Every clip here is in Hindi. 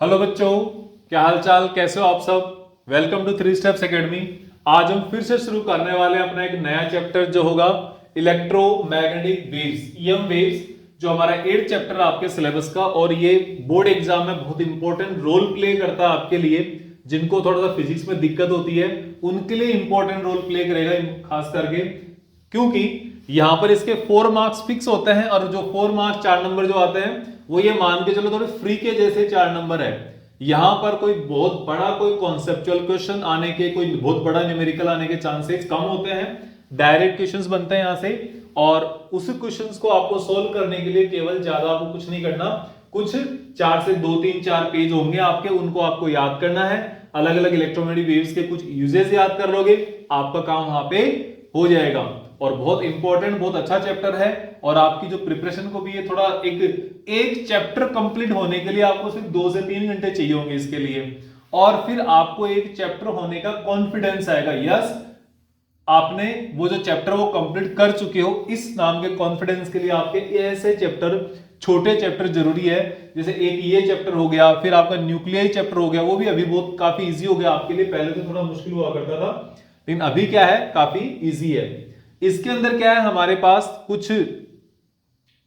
हेलो बच्चों, क्या हाल चाल, कैसे हो आप सब। Welcome to three steps academy. आज हम फिर से शुरू करने वाले हैं अपना एक नया चैप्टर जो होगा इलेक्ट्रोमैग्नेटिक वेव्स, ईएम वेव्स, जो हमारा 8th चैप्टर आपके सिलेबस का। और ये बोर्ड एग्जाम में बहुत इंपॉर्टेंट रोल प्ले करता है आपके लिए। जिनको थोड़ा सा फिजिक्स में दिक्कत होती है उनके लिए इंपॉर्टेंट रोल प्ले करेगा खास करके, क्योंकि यहां पर इसके 4 मार्क्स फिक्स होते हैं और जो 4 मार्क्स 4 नंबर जो आते हैं वो ये मान के चलो थोड़े फ्री के जैसे 4 नंबर है। यहां पर कोई बहुत बड़ा कोई कॉन्सेप्चुअल क्वेश्चन आने के, कोई बहुत बड़ा न्यूमेरिकल आने के चांसेस कम होते हैं। डायरेक्ट क्वेश्चंस बनते हैं यहां से, और उस क्वेश्चंस को आपको सोल्व करने के लिए केवल ज्यादा आपको कुछ नहीं करना, कुछ 4 से 2-3-4 पेज होंगे आपके, उनको आपको याद करना है। अलग अलग इलेक्ट्रोमैग्नेटिक वेव्स के कुछ यूजेस याद कर लोगे, आपका काम वहां पे हो जाएगा। और बहुत इंपॉर्टेंट, बहुत अच्छा चैप्टर है। और आपकी जो प्रिपरेशन को भी ये थोड़ा एक चैप्टर कंप्लीट होने के लिए आपको सिर्फ 2 से 3 घंटे चाहिए होंगे इसके लिए। और फिर आपको एक चैप्टर होने का कॉन्फिडेंस आएगा, यस आपने वो जो चैप्टर वो कंप्लीट कर चुके हो। इस नाम के कॉन्फिडेंस के लिए आपके ऐसे चैप्टर, छोटे चैप्टर जरूरी है। जैसे एक ये चैप्टर हो गया, फिर आपका न्यूक्लियर चैप्टर हो गया, वो भी अभी बहुत काफी इजी हो गया आपके लिए। पहले तो थोड़ा मुश्किल हुआ करता था, लेकिन अभी क्या है, काफी इजी है। इसके अंदर क्या है, हमारे पास कुछ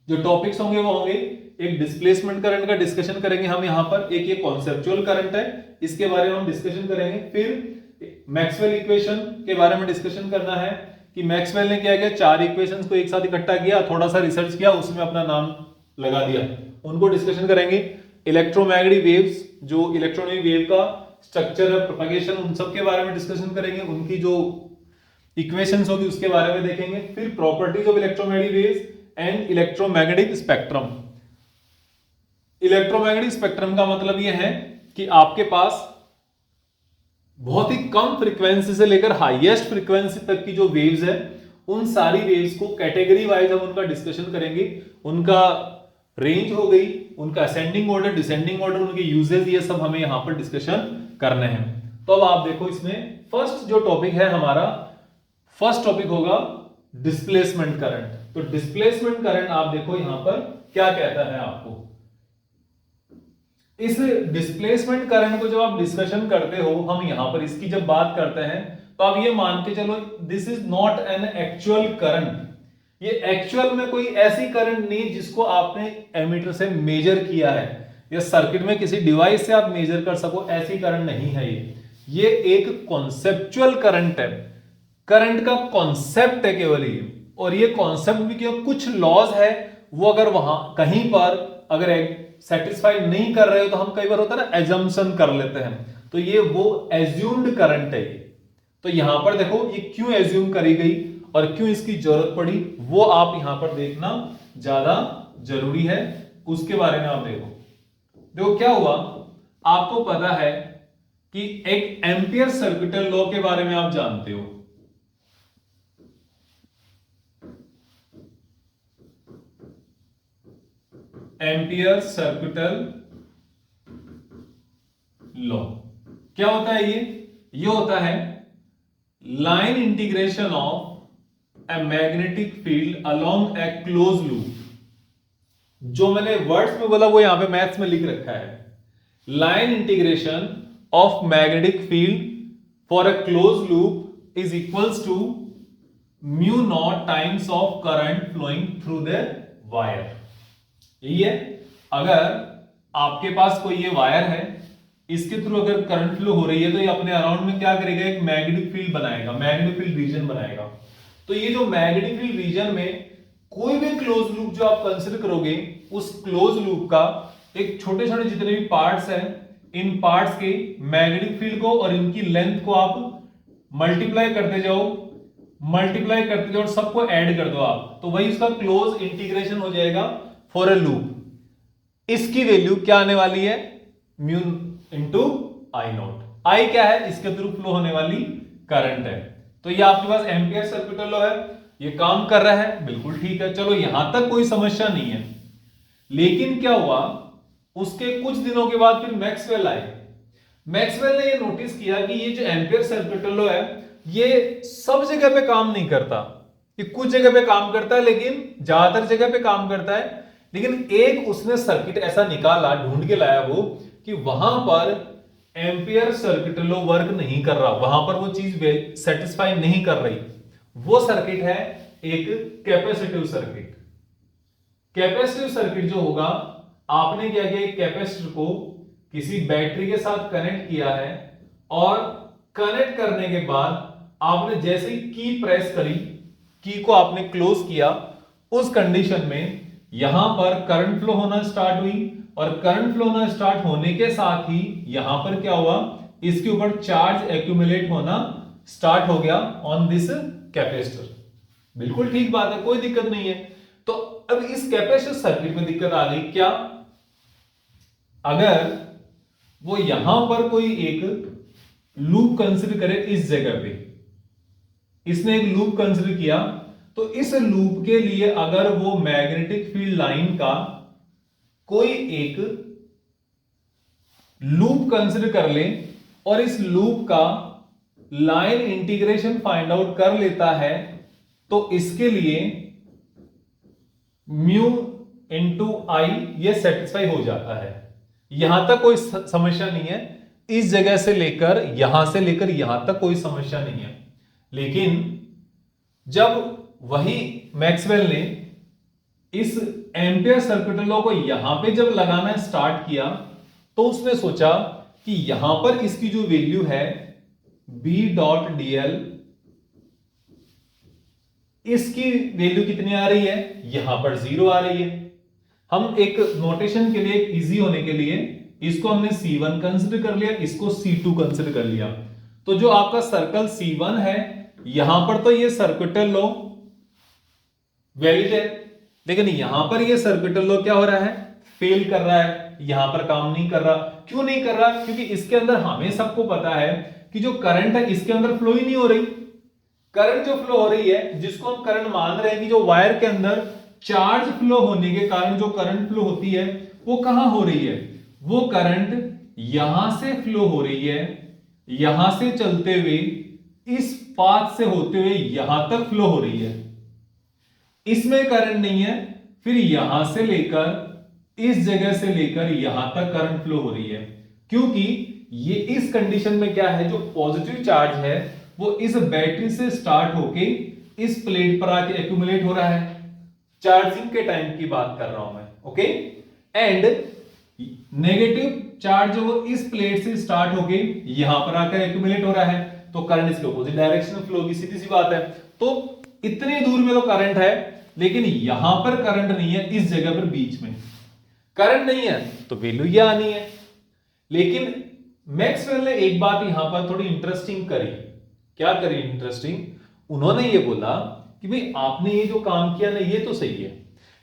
जो टॉपिक्स होंगे वो होंगे, एक डिस्प्लेसमेंट करंट का डिस्कशन करेंगे हम यहाँ पर, एक ये कॉन्सेप्चुअल करंट है इसके बारे में हम डिस्कशन करेंगे। फिर मैक्सवेल इक्वेशन के बारे में डिस्कशन करना है कि मैक्सवेल ने क्या किया, 4 इक्वेशंस को एक साथ इकट्ठा किया, थोड़ा सा रिसर्च किया, उसमें अपना नाम लगा दिया, उनको डिस्कशन करेंगे। इलेक्ट्रोमैग्नेटिक वेव्स, जो इलेक्ट्रोमैग्नेटिक वेव का स्ट्रक्चर है, प्रोपगेशन, उन सब के बारे में डिस्कशन करेंगे, उनकी जो इक्वेशंस होगी उसके बारे में देखेंगे। फिर properties of electromagnetic waves and electromagnetic spectrum. Electromagnetic spectrum का मतलब यह है कि आपके पास बहुत ही कम फ्रीक्वेंसी से लेकर हाईएस्ट फ्रीक्वेंसी तक की जो वेव्स है, उन सारी वेव्स को कैटेगरी वाइज हम उनका डिस्कशन करेंगे। उनका रेंज हो गई, उनका असेंडिंग ऑर्डर, डिसेंडिंग ऑर्डर, उनके यूजेस, ये सब हमें यहां पर डिस्कशन करने हैं। तो अब आप देखो, इसमें फर्स्ट जो टॉपिक है हमारा, फर्स्ट टॉपिक होगा डिस्प्लेसमेंट करंट। तो डिस्प्लेसमेंट करंट आप देखो यहां पर क्या कहता है आपको। इस डिस्प्लेसमेंट करंट को जब आप डिस्कशन करते हो, हम यहां पर इसकी जब बात करते हैं, तो आप ये मान के चलो this is not an actual current. ये एक्चुअल में कोई ऐसी करंट नहीं जिसको आपने एमीटर से मेजर किया है या सर्किट में किसी डिवाइस से आप मेजर कर सको, ऐसी करंट नहीं है ये एक कॉन्सेप्चुअल करंट है। करंट का कॉन्सेप्ट है केवल ये, और ये कॉन्सेप्ट भी क्यों, कुछ लॉज है वो अगर वहां कहीं पर अगर सेटिस्फाई नहीं कर रहे हो तो हम कई बार होता है ना एजम्पशन कर लेते हैं, तो ये वो एज्यूम्ड करंट है ये। तो यहां पर देखो ये क्यों एज्यूम करी गई और क्यों इसकी जरूरत पड़ी, वो आप यहां पर देखना ज्यादा जरूरी है। उसके बारे में आप देखो। देखो क्या हुआ, आपको पता है कि एक एम्पियर सर्किटल लॉ के बारे में आप जानते हो। एम्पियर सर्किटल लॉ क्या होता है, ये होता है line integration of a magnetic field along A close loop. जो मैंने वर्ड्स में बोला वो यहां पे मैथ्स में लिख रखा है। Line integration of magnetic field for a close loop is equals to mu nought times of current flowing through the wire. यही है, अगर आपके पास कोई ये वायर है, इसके थ्रू अगर करंट फ्लो हो रही है, तो ये अपने अराउंड में क्या करेगा, एक मैग्नेटिक फील्ड बनाएगा, मैग्नेटिक फील्ड रीजन बनाएगा। तो ये जो मैग्नेटिक फील्ड रीजन में कोई भी क्लोज लूप जो आप कंसीडर करोगे, उस क्लोज लूप का एक छोटे छोटे जितने भी पार्ट्स हैं, इन पार्ट्स के मैग्नेटिक फील्ड को और इनकी लेंथ को आप मल्टीप्लाई करते जाओ, मल्टीप्लाई करते जाओ और सबको ऐड कर दो आप, तो वही उसका क्लोज इंटीग्रेशन हो जाएगा फॉर ए लूप। इसकी वैल्यू क्या आने वाली है, म्यू इंटू आई नॉट। आई क्या है, इसके थ्रू फ्लो होने वाली करंट है। तो ये आपके पास एम्पियर सर्किटल लॉ है, ये काम कर रहा है, बिल्कुल ठीक है, चलो यहां तक कोई समस्या नहीं है। लेकिन क्या हुआ, उसके कुछ दिनों के बाद फिर मैक्सवेल आए। मैक्सवेल ने ये नोटिस किया कि ये जो एम्पियर सर्किटल लॉ है, ये सब जगह पे काम नहीं करता। ये कुछ जगह पे काम करता है, लेकिन ज्यादातर जगह पे काम करता है। लेकिन एक उसने सर्किट ऐसा निकाला, ढूंढ के लाया वो, कि वहां पर एम्पियर सर्किट लॉ वर्क नहीं कर रहा, वहां पर वो चीज सेटिस्फाई नहीं कर रही। वो सर्किट है एक कैपेसिटिव सर्किट। कैपेसिटिव सर्किट जो होगा, आपने क्या किया, एक कैपेसिटर को किसी बैटरी के साथ कनेक्ट किया है और कनेक्ट करने के बाद आपने जैसे ही की प्रेस करी, की को आपने क्लोज किया, उस कंडीशन में यहां पर करंट फ्लो होना स्टार्ट हुई और करंट फ्लो होना स्टार्ट होने के साथ ही यहां पर क्या हुआ, इसके ऊपर चार्ज एक्यूमुलेट होना स्टार्ट हो गया ऑन दिस कैपेसिटर। बिल्कुल ठीक बात है, कोई दिक्कत नहीं है। तो अब इस कैपेसिटर सर्किट में दिक्कत आ गई क्या, अगर वो यहां पर कोई एक लूप कंसीडर करे, इस जगह पे इसने एक लूप कंसीडर किया, तो इस लूप के लिए अगर वो मैग्नेटिक फील्ड लाइन का कोई एक लूप कंसीडर कर ले और इस लूप का लाइन इंटीग्रेशन फाइंड आउट कर लेता है, तो इसके लिए म्यू इंटू आई ये सेटिस्फाई हो जाता है। यहां तक कोई समस्या नहीं है, इस जगह से लेकर यहां तक कोई समस्या नहीं है। लेकिन जब वही मैक्सवेल ने इस एम्पियर सर्किट लॉ को यहां पे जब लगाना स्टार्ट किया, तो उसने सोचा कि यहां पर इसकी जो वैल्यू है B डॉट dl, इसकी वैल्यू कितनी आ रही है, यहां पर 0 आ रही है। हम एक नोटेशन के लिए इजी होने के लिए इसको हमने C1 कंसीडर कर लिया, इसको C2 कंसीडर कर लिया। तो जो आपका सर्कल C1 है, यहां पर तो ये सर्किटल लॉ वैलिड है, लेकिन यहां पर ये सर्किटल लॉ क्या हो रहा है, फेल कर रहा है, यहां पर काम नहीं कर रहा। क्यों नहीं कर रहा, क्योंकि इसके अंदर हमें सबको पता है कि जो करंट है इसके अंदर फ्लो ही नहीं हो रही। करंट जो फ्लो हो रही है, जिसको हम करंट मान रहे हैं कि जो वायर के अंदर चार्ज फ्लो होने के कारण जो करंट फ्लो होती है, वो कहां हो रही है, वो करंट यहां से फ्लो हो रही है, यहां से चलते हुए इस पाथ से होते हुए यहां तक फ्लो हो रही है। इसमें करंट नहीं है, फिर यहां से लेकर इस जगह से लेकर यहां तक करंट फ्लो हो रही है, क्योंकि ये इस कंडीशन में क्या है, जो पॉजिटिव चार्ज है वो इस बैटरी से स्टार्ट होके इस प्लेट पर आके एक्यूमुलेट हो रहा है। चार्जिंग के टाइम की बात कर रहा हूं मैं, ओके। एंड नेगेटिव चार्ज वो इस प्लेट से स्टार्ट होके यहां पर आकर एक्यूमुलेट हो रहा है, तो करंट इसके अपोजिट डायरेक्शन में फ्लो होगी, सीधी सी बात है। तो इतनी दूर में तो करंट है, लेकिन यहां पर करंट नहीं है, इस जगह पर बीच में करंट नहीं है, तो वैल्यू ये आनी है। लेकिन मैक्सवेल ने एक बात यहां पर थोड़ी इंटरेस्टिंग करी। क्या करी इंटरेस्टिंग, उन्होंने ये बोला कि भाई आपने ये जो काम किया ना, ये तो सही है,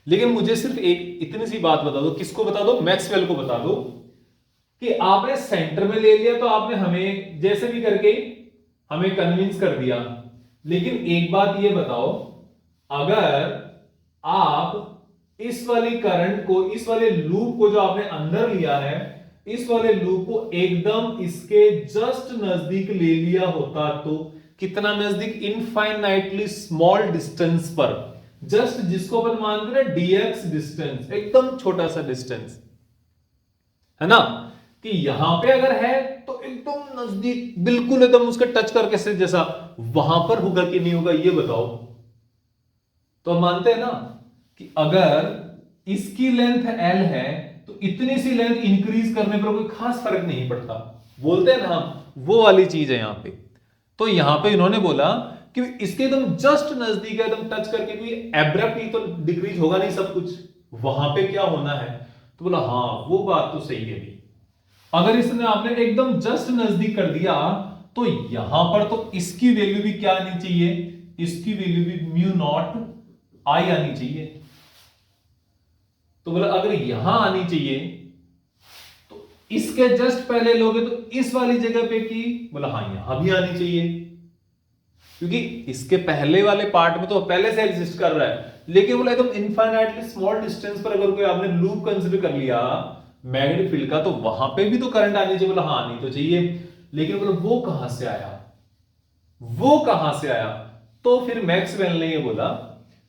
लेकिन मुझे सिर्फ एक इतनी सी बात बता दो। किसको बता दो, मैक्सवेल को बता दो कि आपने सेंटर में ले लिया, तो आपने हमें जैसे भी करके हमें कन्विंस कर दिया, लेकिन एक बात ये बताओ, अगर आप इस वाली करंट को, इस वाले लूप को जो आपने अंदर लिया है, इस वाले लूप को एकदम इसके जस्ट नजदीक ले लिया होता, तो कितना नजदीक, इनफाइनाइटली स्मॉल डिस्टेंस पर, जस्ट जिसको अपन मानते हैं dx डिस्टेंस, एकदम छोटा सा डिस्टेंस है ना, कि यहां पे अगर है तो एकदम नजदीक, बिल्कुल एकदम उसके टच करके से जैसा, वहां पर होगा कि नहीं होगा, ये बताओ। तो हम मानते हैं ना कि अगर इसकी लेंथ L है, तो इतनी सी लेंथ इंक्रीज करने पर कोई खास फर्क नहीं पड़ता, बोलते हैं ना हम, वो वाली चीज है यहां पे। तो यहां पे इन्होंने बोला कि इसके एकदम जस्ट नजदीक है, एकदम टच करके, कोई एब्रप्टली तो डिक्रीज होगा नहीं सब कुछ, वहां पे क्या होना है। तो बोला हाँ, वो बात तो सही है भी, अगर इसने आपने एकदम जस्ट नजदीक कर दिया, तो यहां पर तो इसकी वैल्यू भी क्या आनी चाहिए, इसकी वैल्यू भी म्यू नॉट आई आनी चाहिए। तो बोला अगर यहां आनी चाहिए, तो इसके जस्ट पहले लोगे तो इस वाली जगह पे की, बोला हाँ यहां भी आनी चाहिए, क्योंकि इसके पहले वाले पार्ट में तो पहले से एग्जिस्ट कर रहा है। लेकिन बोला एकदम इनफाइनाइटली स्मॉल डिस्टेंस पर अगर कोई आपने लूप कंसीडर कर लिया मैग्नेटिक फील्ड का, तो वहां पे भी तो करंट आनी चाहिए, बोला हाँ आनी तो चाहिए, लेकिन बोला वो कहां से आया, वो कहां से आया। तो फिर मैक्सवेल ने ये बोला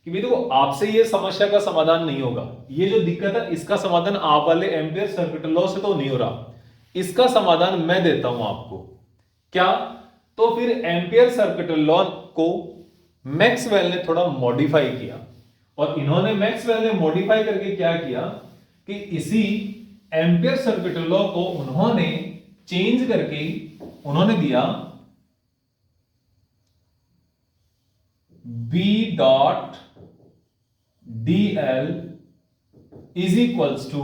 कि भाई देखो, आपसे ये समस्या का समाधान नहीं होगा, ये जो दिक्कत है इसका समाधान आप वाले एम्पियर सर्किट लॉ से तो नहीं हो रहा, इसका समाधान मैं देता हूं आपको। क्या? तो फिर एम्पियर सर्किट लॉ को मैक्सवेल ने थोड़ा मॉडिफाई किया, और इन्होंने मैक्सवेल ने मॉडिफाई करके क्या किया कि इसी एम्पियर सर्किट लॉ को उन्होंने चेंज करके उन्होंने दिया B dot dl is equals to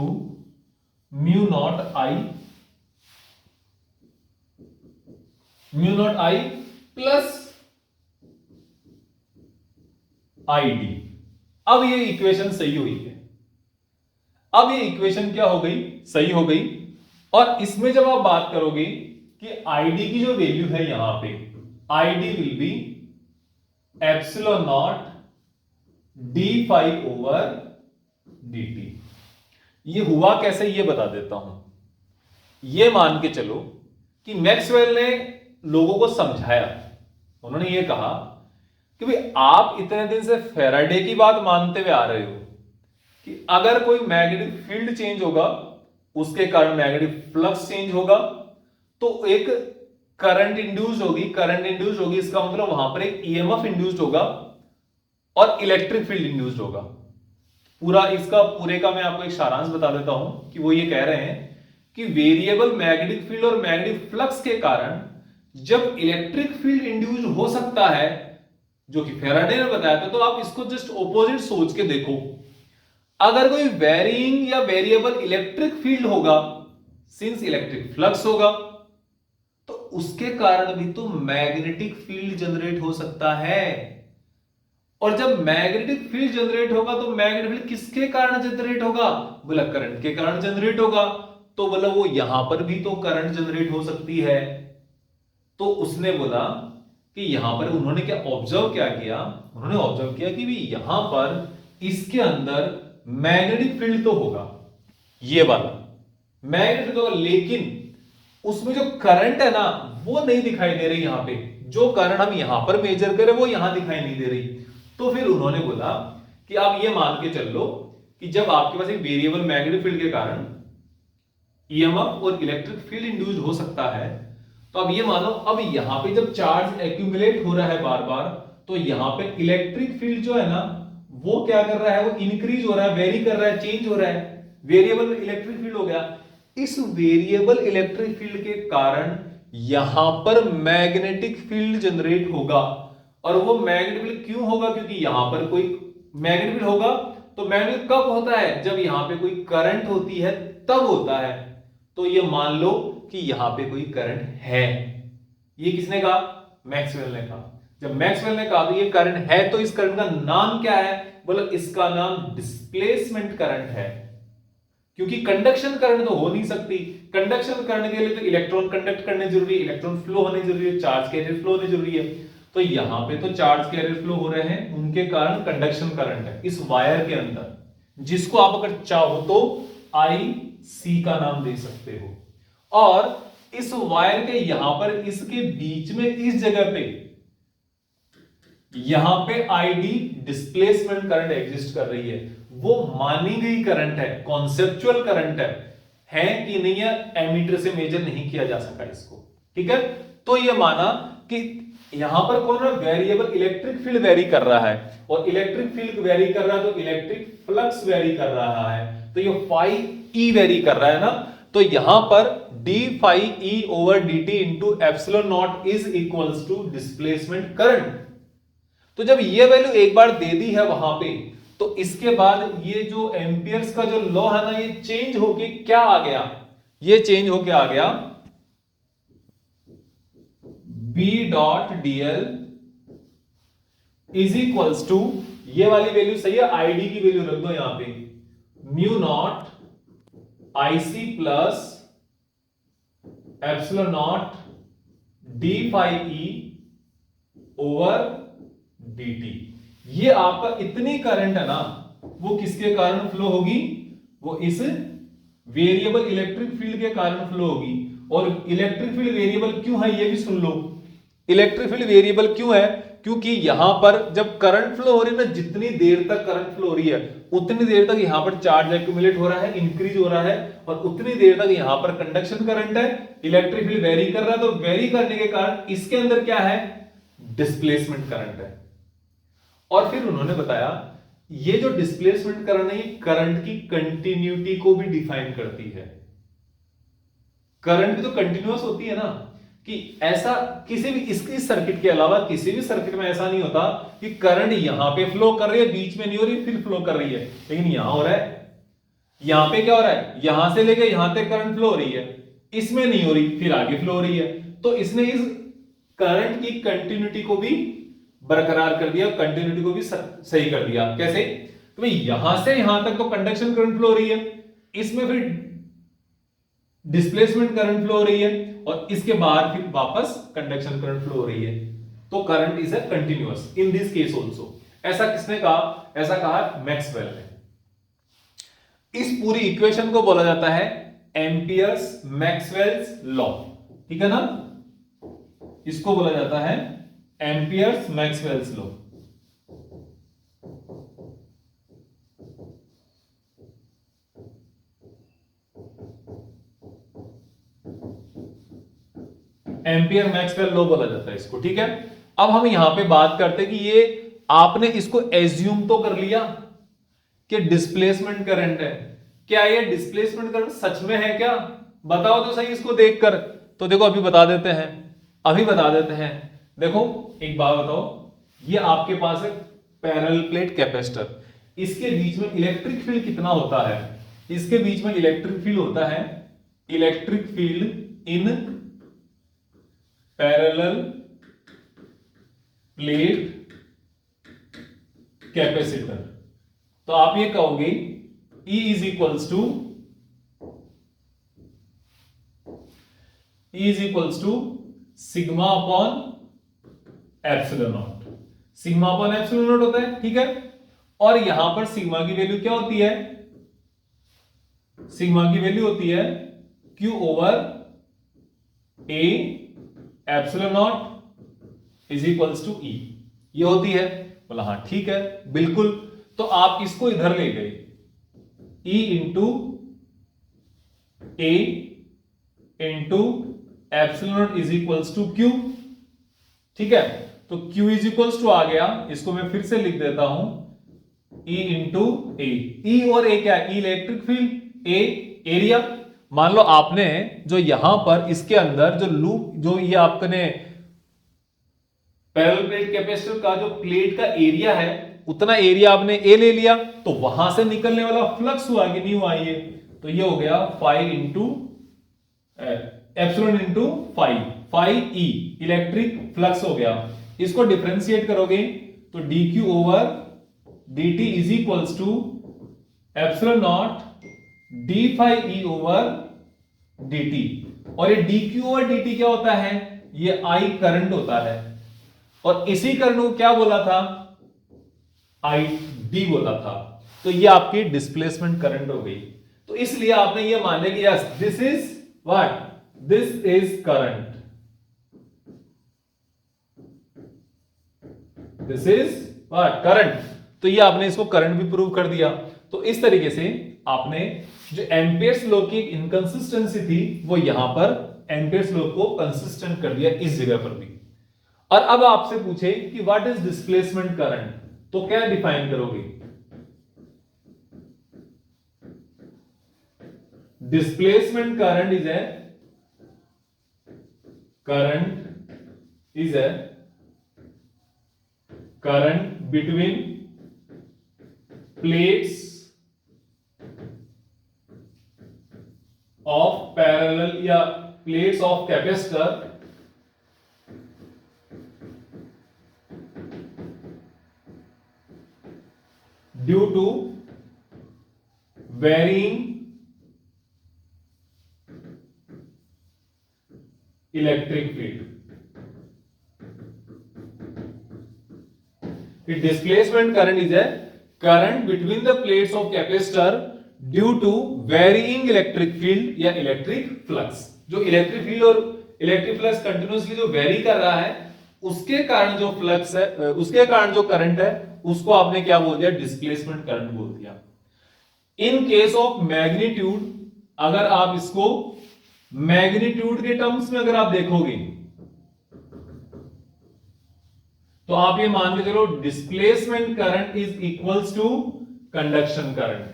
mu nought I plus I D. अब ये इक्वेशन सही हुई है। अब ये इक्वेशन क्या हो गई? सही हो गई। और इसमें जब आप बात करोगे कि आईडी की जो वैल्यू है यहां पे, ID will be epsilon not D phi over D T. ये हुआ कैसे ये बता देता हूं। ये मान के चलो कि मैक्सवेल ने लोगों को समझाया, उन्होंने ये कहा कि भाई आप इतने दिन से फैराडे की बात मानते हुए आ रहे हो कि अगर कोई मैग्नेटिक फील्ड चेंज होगा उसके कारण मैग्नेटिक फ्लक्स चेंज होगा, तो एक करंट इंड्यूस्ड होगी, इसका मतलब वहां पर एक ईएमएफ इंड्यूस्ड होगा और इलेक्ट्रिक फील्ड इंड्यूस्ड होगा। पूरे का मैं आपको एक सारांश बता देता हूं कि वो ये कह रहे हैं कि वेरिएबल मैग्नेटिक फील्ड और मैग्नेटिक फ्लक्स के कारण जब इलेक्ट्रिक फील्ड इंड्यूस्ड हो सकता है, जो कि फैराडे ने बताया था, तो आप इसको जस्ट ऑपोजिट सोच के देखो। अगर कोई वेरिंग या वेरिएबल इलेक्ट्रिक फील्ड होगा, सिंस इलेक्ट्रिक फ्लक्स होगा, तो उसके कारण भी तो मैग्नेटिक फील्ड जनरेट हो सकता है। और जब मैग्नेटिक फील्ड जनरेट होगा तो मैग्नेटिक फील्ड किसके कारण जनरेट होगा? बोला करंट के कारण जनरेट होगा। तो बोला वो यहां पर भी तो करंट जनरेट हो सकती है। तो उसने बोला कि यहां पर उन्होंने ऑब्जर्व किया, उन्होंने ऑब्जर्व किया कि भी यहां पर इसके अंदर मैग्नेटिक फील्ड तो होगा, ये वाला मैग्नेटिक फील्ड होगा, लेकिन उसमें जो करंट है ना वो नहीं दिखाई दे रही। यहां पे जो करंट हम यहां पर मेजर करें वो यहां दिखाई नहीं दे रही। तो फिर उन्होंने बोला कि आप ये मान के चल लो कि जब आपके पास एक वेरिएबल मैग्नेटिक फील्ड के कारण ईएमएफ और इलेक्ट्रिक फील्ड इंड्यूस हो सकता है, तो अब ये मानो अब यहां पे जब चार्ज एक्यूमुलेट हो रहा है बार बार, तो यहां पे इलेक्ट्रिक फील्ड जो है ना वो क्या कर रहा है? वो इंक्रीज हो रहा है, वेरी कर रहा है, चेंज हो रहा है, वेरिएबल इलेक्ट्रिक फील्ड हो गया। इस वेरिएबल इलेक्ट्रिक फील्ड के कारण यहां पर मैग्नेटिक फील्ड जनरेट होगा। और वो मैग्नेटिक फील्ड क्यों होगा? क्योंकि यहां पर कोई मैग्नेटिक फील्ड होगा। तो मैग्नेटिक कब होता है? जब यहां पे कोई करंट होती है तब होता है। तो ये मान लो कि यहां पे कोई करंट है। ये किसने कहा? मैक्सवेल ने कहा। जब मैक्सवेल ने कहा तो ये करंट है, तो इस करंट का नाम क्या है? बोला इसका नाम डिस्प्लेसमेंट करंट है। क्योंकि कंडक्शन करंट तो हो नहीं सकती। कंडक्शन करने के लिए तो इलेक्ट्रॉन कंडक्ट करने जरूरी है, इलेक्ट्रॉन फ्लो होने जरूरी है, चार्ज कैरियर फ्लो होने जरूरी है। तो यहां पे तो चार्ज कैरियर फ्लो हो रहे हैं, उनके कारण कंडक्शन करंट है इस वायर के अंदर, जिसको आप अगर चाहो तो IC का नाम दे सकते हो। और इस वायर के यहां पर इसके बीच में इस जगह पे यहां पे ID डिस्प्लेसमेंट करंट एग्जिस्ट कर रही है। वो मानी गई करंट है, कॉन्सेप्चुअल करंट है कि नहीं है, एमीटर से मेजर नहीं किया जा सका इसको। ठीक है, तो ये माना कि यहां पर कौन है? वेरिएबल इलेक्ट्रिक फील्ड वेरी कर रहा है, और इलेक्ट्रिक फील्ड वेरी कर रहा है तो इलेक्ट्रिक फ्लक्स वेरी कर रहा है। तो ये फाई ई वेरी कर रहा है ना, तो यहां पर D phi E over D T into epsilon nought is equals to displacement current. तो जब ये वैल्यू एक बार दे दी है वहां पे, तो इसके बाद ये जो एम्पियर्स का जो लॉ है ना, ये चेंज होके क्या आ गया? ये चेंज होके आ गया B dot dl is equals to, ये वाली वैल्यू सही है, आईडी की वैल्यू रख दो यहां पे, mu not IC plus epsilon not D phi E over dt। ये आपका इतनी करंट है ना, वो किसके कारण फ्लो होगी? वो इस वेरिएबल इलेक्ट्रिक फील्ड के कारण फ्लो होगी। और इलेक्ट्रिक फील्ड वेरिएबल क्यों है ये भी सुन लो। इलेक्ट्रिक फील्ड वेरिएबल क्यों है? क्योंकि यहां पर जब करंट फ्लो हो रही है ना, जितनी देर तक करंट फ्लो हो रही है उतनी देर तक यहां पर चार्ज एक्यूमुलेट हो रहा है, इंक्रीज हो रहा है, और उतनी देर तक यहां पर कंडक्शन करंट है, इलेक्ट्रिक फील्ड वेरी कर रहा है। तो वेरी करने के कारण इसके अंदर क्या है, डिस्प्लेसमेंट करंट है। और फिर उन्होंने बताया ये जो डिस्प्लेसमेंट करंट है ये करंट की कंटिन्यूटी को भी डिफाइन करती है। करंट भी तो कंटिन्यूअस होती है ना, कि ऐसा किसी भी इसकी सर्किट के अलावा किसी भी सर्किट में ऐसा नहीं होता कि करंट यहां पे फ्लो कर रही है, बीच में नहीं हो रही, फिर फ्लो कर रही है, लेकिन यहां हो रहा है। यहां पे क्या हो रहा है, यहां से लेके यहां तक करंट फ्लो हो रही है, इसमें नहीं हो रही, फिर आगे फ्लो हो रही है। तो इसने इस करंट की कंटिन्यूटी को भी बरकरार कर दिया, कंटिन्यूटी को भी सही कर दिया। कैसे, तो भाई यहां से यहां तक तो कंडक्शन करंट फ्लो हो रही है, इसमें फिर डिस्प्लेसमेंट करंट फ्लो हो रही है, और इसके बाद फिर वापस कंडक्शन करंट फ्लो हो रही है। तो current is a continuous in this case also. ऐसा किसने कहा, ऐसा कहा मैक्सवेल ने। इस पूरी इक्वेशन को बोला जाता है एम्पियर्स मैक्सवेल्स लॉ, ठीक है ना, इसको बोला जाता है amperes Maxwell's law. Ampere Maxwell law बोला जाता है इसको, ठीक है। अब हम यहां पे बात करते हैं कि ये आपने इसको एज्यूम तो कर लिया कि डिस्प्लेसमेंट करंट है, क्या ये डिस्प्लेसमेंट करंट सच में है क्या, बताओ तो सही इसको देखकर। तो देखो अभी बता देते हैं, अभी बता देते हैं। देखो एक बात बताओ, ये आपके पास है पैरेलल प्लेट कैपेसिटर, इसके बीच में इलेक्ट्रिक फील्ड कितना होता है, इसके बीच में इलेक्ट्रिक फील्ड होता है, electric field in parallel plate capacitor. तो आप ये कहोगे E is equals to sigma upon epsilon nought. Sigma upon epsilon nought होता है, ठीक है। और यहां पर सिग्मा की वैल्यू क्या होती है, सिग्मा की वैल्यू होती है Q over A epsilon nought is equals to E, ये होती है। बोला हाँ ठीक है बिल्कुल। तो आप इसको इधर ले गए, E into A into epsilon nought is equals to Q, ठीक है। तो Q इज इक्वल्स टू आ गया, इसको मैं फिर से लिख देता हूं, E इंटू A। E और A क्या है, E electric field, A area. मान लो आपने जो यहां पर इसके अंदर जो लूप, जो ये आपने पैरेलल प्लेट कैपेसिटर का जो प्लेट का एरिया है उतना एरिया आपने ए ले लिया, तो वहां से निकलने वाला फ्लक्स हुआ कि नहीं हुआ, ये तो ये हो गया 5 into epsilon into 5 E electric flux हो गया। इसको डिफरेंशिएट करोगे तो dq over dt is equals to epsilon nought d phi E over dt। और ये dq ओवर dt क्या होता है, ये I करंट होता है, और इसी करंट को क्या बोला था, ID बोला था। तो ये आपकी डिस्प्लेसमेंट करंट हो गई। तो इसलिए आपने ये मान लिया कि yes this is what, this is current, this is what current. तो ये आपने इसको करंट भी प्रूव कर दिया। तो इस तरीके से आपने जो एम्पियर्स लॉ की एक इनकंसिस्टेंसी थी वो यहां पर एम्पियर्स लॉ को कंसिस्टेंट कर दिया इस जगह पर भी। और अब आपसे पूछे कि व्हाट इज डिस्प्लेसमेंट करंट, तो क्या डिफाइन करोगे, displacement current is a current between plates of parallel या plates of capacitor due to varying electric field. The displacement current is a current between the plates of capacitor due to varying electric field या electric flux। जो electric field और electric flux continuously जो vary कर रहा है उसके कारण जो फ्लक्स है, उसके कारण जो करंट है, उसको आपने क्या बोल दिया, डिस्प्लेसमेंट करंट बोल दिया। इन केस ऑफ मैग्नीट्यूड, अगर आप इसको मैग्नीट्यूड के टर्म्स में अगर आप देखोगे तो आप ये मान के चलो displacement current is equals to conduction current.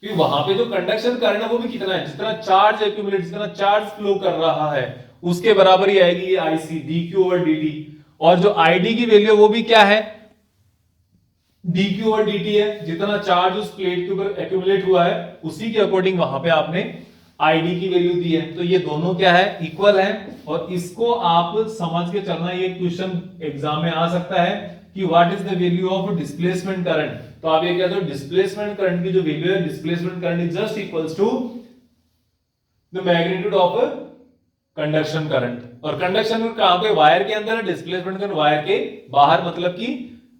क्योंकि वहां पे जो कंडक्शन करंट है वो भी कितना है, जितना चार्ज एक्यूमुलेट, जितना चार्ज फ्लो कर रहा है उसके बराबर ही आएगी ये आईसी, dq ओवर dt। और जो id की वैल्यू वो भी क्या है, dq ओवर dt है, जितना चार्ज उस प्लेट के ऊपर एक्यूमुलेट हुआ है उसी के अकॉर्डिंग वहां पे आपने id की वैल्यू दी है। तो ये दोनों क्या है, इक्वल है। और इसको आप समझ के चलना, ये क्वेश्चन एग्जाम में आ सकता है कि what is the value of displacement current. तो आप ये कहते हो डिस्प्लेसमेंट करंट की जो वैल्यू है, displacement current is just equals to the magnitude of conduction current. और कंडक्शन करंट कहां पे, वायर के अंदर है, डिस्प्लेसमेंट करंट वायर के बाहर, मतलब कि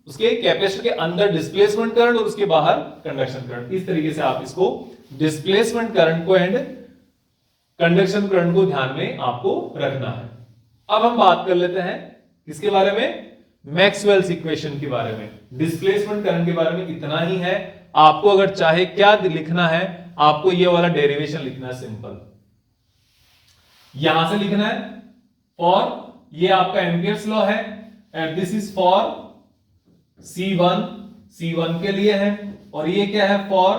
उसके कैपेसिटर के अंदर डिस्प्लेसमेंट करंट और उसके बाहर कंडक्शन करंट। इस तरीके से आप इसको डिस्प्लेसमेंट करंट को एंड कंडक्शन करंट को ध्यान में आपको रखना है। अब हम बात कर लेते हैं किसके बारे में, मैक्सवेल्स इक्वेशन के बारे में। डिस्प्लेसमेंट करंट के बारे में इतना ही है। आपको अगर चाहे क्या लिखना है, आपको ये वाला डेरिवेशन लिखना है, सिंपल यहां से लिखना है। फॉर, ये आपका एम्पियर्स लॉ है, and this is for C1 के लिए है, और ये क्या है, फॉर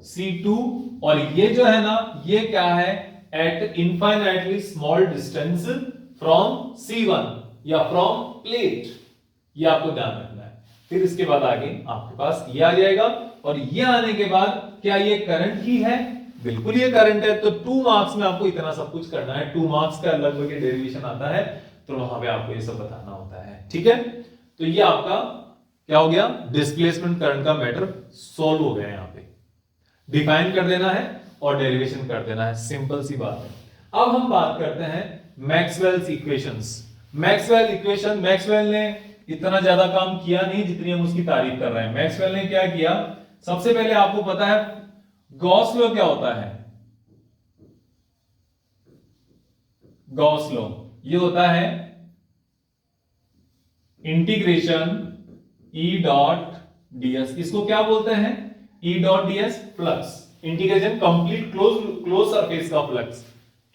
C2, और ये जो है ना, ये क्या है, at infinitely small distance from C1 या फ्रॉम प्लेट। ये आपको ध्यान रखना है। फिर इसके बाद आगे आपके पास ये आ जाएगा, और ये आने के बाद क्या ये करंट ही है, बिल्कुल ये करंट है। तो 2 मार्क्स में आपको इतना सब कुछ करना है, 2 मार्क्स का लगभग डेरिवेशन आता है, तो वहां पे आपको ये सब बताना होता है, ठीक है। तो ये आपका क्या हो गया, डिस्प्लेसमेंट करंट का मैटर सॉल्व हो गया। यहां पे डिफाइन कर देना है और डेरिवेशन कर देना है, सिंपल सी बात है। अब हम बात करते हैं Maxwell's equations. Maxwell equation, Maxwell ने इतना ज्यादा काम किया नहीं जितनी हम उसकी तारीफ कर रहे हैं। मैक्सवेल ने क्या किया, सबसे पहले आपको पता है गॉस लॉ क्या होता है, गॉस लॉ ये होता है इंटीग्रेशन E डॉट ds। इसको क्या बोलते हैं, E dot ds flux, integration complete close surface का फ्लक्स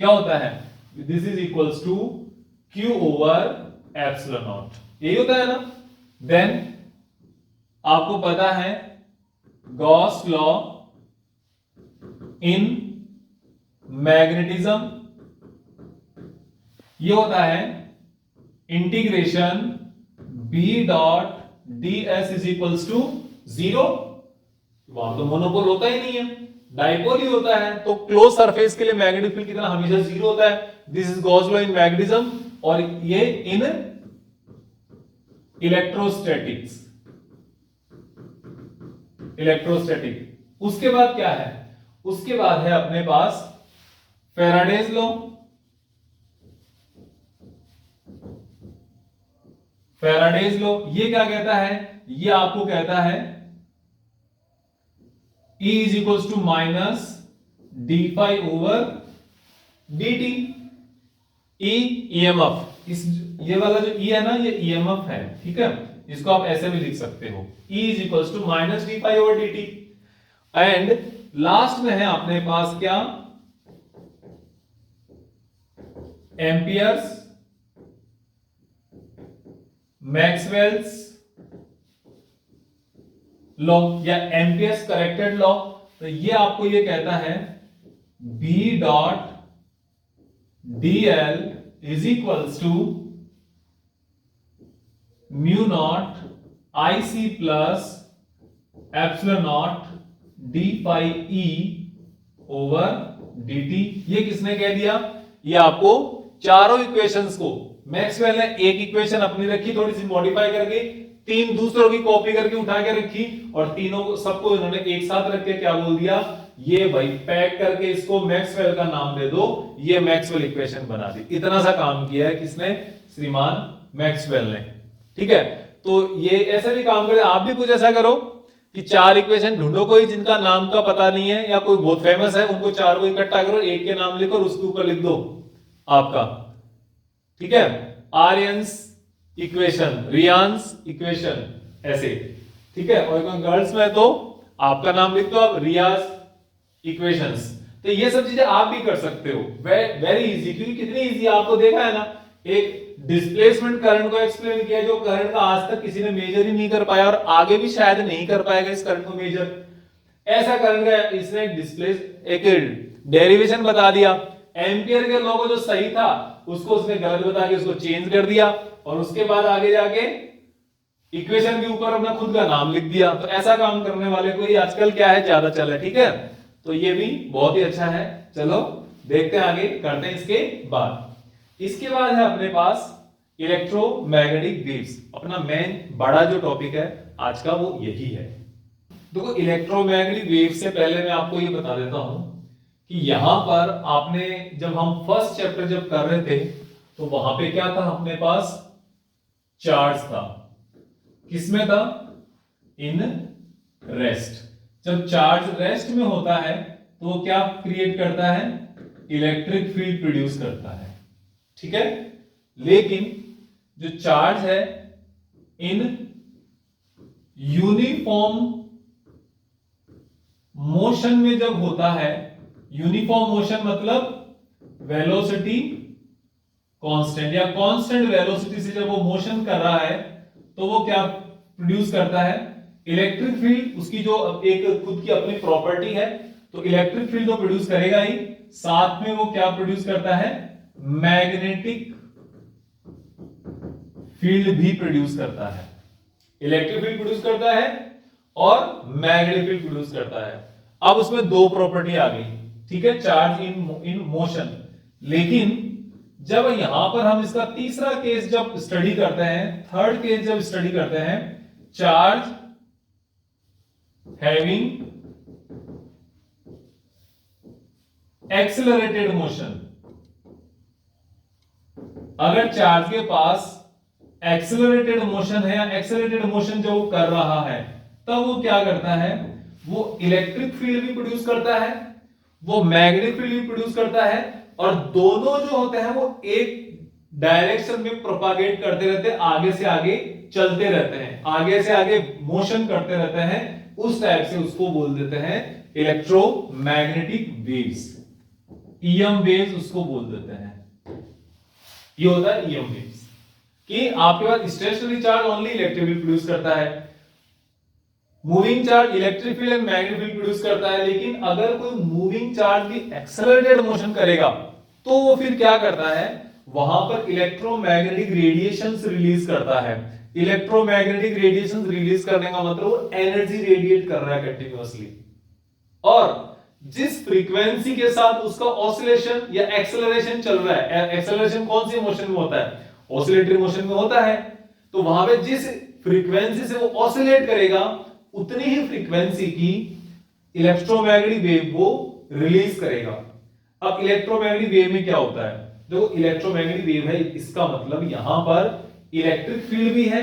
क्या होता है, this is equals to q over epsilon naught, यही होता है ना। देन आपको पता है गॉस लॉ इन मैग्नेटिज्म, ये होता है integration B dot ds is equals to 0। वहां तो मोनोपोल होता ही नहीं है, डाइपोल ही होता है। तो क्लोज सरफेस के लिए मैग्नेटिक फील्ड कितना, हमेशा 0 होता है। This is Gauss law in magnetism, और ये इन इलेक्ट्रोस्टैटिक्स, इलेक्ट्रोस्टैटिक। उसके बाद क्या है, उसके बाद है अपने पास फैराडेज लॉ। फैराडेज लॉ ये क्या कहता है, ये आपको कहता है E is equals to minus d phi over D t. E EMF, इस ये वाला जो E है ना, ये ईएमएफ है, ठीक है। इसको आप ऐसे भी लिख सकते हो, E is equals to minus d phi over D t. And last में है अपने पास क्या, एम्पियर्स मैक्सवेल्स लॉ या एम्पियर्स करेक्टेड लॉ। तो ये आपको ये कहता है B dot dl is equals to mu not IC plus epsilon not D phi E over dt। ये किसने कह दिया, ये आपको चारों इक्वेशंस को मैक्सवेल ने एक इक्वेशन अपनी रखी, थोड़ी सी मॉडिफाई करके, 3 दूसरों की कॉपी करके उठा के रखी, और तीनों को सबको इन्होंने एक साथ रख के क्या बोल दिया, ये भाई पैक करके इसको मैक्सवेल का नाम दे दो, ये मैक्सवेल इक्वेशन बना दी। इतना सा काम किया है किसने, श्रीमान मैक्सवेल ने, ठीक है। तो ये ऐसे भी काम करे, आप भी कुछ ऐसा करो कि 4 इक्वेशन ढूंढो कोई जिनका नाम का पता नहीं है या कोई बहुत फेमस है, उनको 4 को इकट्ठा करो, एक के नाम लिखो और उसके ऊपर लिख दो आपका, ठीक है। आर्यंस इक्वेशन, रियांस इक्वेशन, ऐसे, ठीक है। और गर्ल्स में तो आपका नाम लिख दो आप, रियाज इक्वेशंस। तो ये सब चीजें आप भी कर सकते हो, वेरी इजी, क्योंकि कितनी इजी आपको देखा है ना, एक डिस्प्लेसमेंट करंट को एक्सप्लेन किया जो करंट का आज तक किसी ने मेजर ही नहीं कर पाया और आगे भी शायद नहीं कर पाएगा इस करंट को मेजर। ऐसा करंट का इसने डिस्प्लेस एक डेरिवेशन बता दिया, एम्पियर के लॉ को जो सही था उसको उसने गलत बता के उसको चेंज कर दिया, और उसके बाद आगे जाके इक्वेशन के ऊपर अपना खुद का नाम लिख दिया। तो ऐसा काम करने वाले को ही आजकल क्या है, ज्यादा चल है, ठीक है। तो ये भी बहुत ही अच्छा है। चलो देखते हैं आगे, करते हैं इसके बाद। इसके बाद है अपने पास इलेक्ट्रोमैग्नेटिक वेव्स, अपना मेन बड़ा जो टॉपिक है आज का वो यही है। देखो इलेक्ट्रोमैग्नेटिक वेव से पहले मैं आपको ये बता देता हूं कि यहां पर आपने जब हम फर्स्ट चैप्टर जब कर रहे थे तो वहां पे क्या था, अपने पास चार्ज था, किसमें था, इन रेस्ट। जब चार्ज रेस्ट में होता है तो वो क्या क्रिएट करता है, इलेक्ट्रिक फील्ड प्रोड्यूस करता है, ठीक है। लेकिन जो चार्ज है इन यूनिफॉर्म मोशन में जब होता है, यूनिफॉर्म मोशन मतलब वेलोसिटी कांस्टेंट या कांस्टेंट वेलोसिटी से जब वो मोशन कर रहा है तो वो क्या प्रोड्यूस करता है, इलेक्ट्रिक फील्ड। उसकी जो एक खुद की अपनी प्रॉपर्टी है, तो इलेक्ट्रिक फील्ड तो प्रोड्यूस करेगा ही, साथ में वो क्या प्रोड्यूस करता है, मैग्नेटिक फील्ड भी प्रोड्यूस करता है। इलेक्ट्रिक फील्ड प्रोड्यूस करता है और मैग्नेटिक फील्ड प्रोड्यूस करता है। अब उसमें दो प्रॉपर्टी आ गई, ठीक है, चार्ज इन मोशन। लेकिन जब यहां पर हम इसका तीसरा केस जब स्टडी करते हैं, थर्ड केस जब स्टडी करते हैं, चार्ज हैविंग एक्सेलरेटेड मोशन, अगर चार्ज के पास एक्सेलरेटेड मोशन है या एक्सेलरेटेड मोशन जो वो कर रहा है, तब वो क्या करता है, वो इलेक्ट्रिक फील्ड भी प्रोड्यूस करता है, वो मैग्नेटिक फील्ड भी प्रोड्यूस करता है, और दोनों जो होते हैं वो एक डायरेक्शन में प्रोपागेट करते रहते हैं, आगे से आगे चलते रहते हैं, आगे से आगे मोशन करते रहते हैं। उस टाइप से उसको बोल देते हैं इलेक्ट्रोमैग्नेटिक वेव्स, ईएम वेव्स उसको बोल देते हैं। ये होता है ईएम वेव्स कि आपके पास stationary charge only electric field produce करता है, moving charge electric field and magnetic field produce करता है। लेकिन अगर कोई मूविंग चार्ज भी एक्सेलरेटेड मोशन करेगा तो वो फिर क्या करता है, वहां पर इलेक्ट्रोमैग्नेटिक रेडिएशंस रिलीज करता है। इलेक्ट्रोमैग्नेटिक रेडिएशंस रिलीज करने का मतलब वो एनर्जी रेडिएट कर रहा है कंटिन्यूअसली, और जिस फ्रीक्वेंसी के साथ उसका ऑसिलेशन या एक्सेलरेशन चल रहा है, एक्सेलरेशन कौन सी मोशन में होता है, ऑसिलेटरी मोशन में होता है, तो वहां पे जिस फ्रीक्वेंसी से वो ऑसिलेट करेगा उतनी ही फ्रीक्वेंसी की इलेक्ट्रोमैग्नेटिक वेव वो रिलीज करेगा। अब इलेक्ट्रोमैग्नेटिक वेव में क्या होता है, देखो इलेक्ट्रोमैग्नेटिक वेव है, इसका मतलब यहां पर इलेक्ट्रिक फील्ड भी है,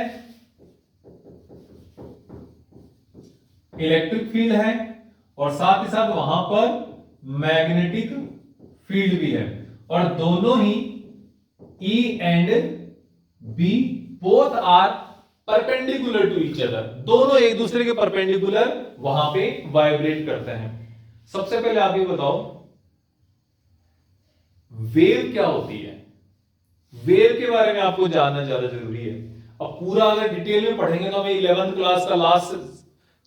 इलेक्ट्रिक फील्ड है, और साथ ही साथ वहां पर मैग्नेटिक फील्ड भी है, और दोनों ही E and B both are perpendicular to each other, दोनों एक दूसरे के परपेंडिकुलर वहां पे वाइब्रेट करते हैं। सबसे पहले आप ये बताओ वेव क्या होती है, वेव के बारे में आपको जानना ज्यादा जरूरी है। अब पूरा अगर डिटेल में पढ़ेंगे तो हमें 11th क्लास का लास्ट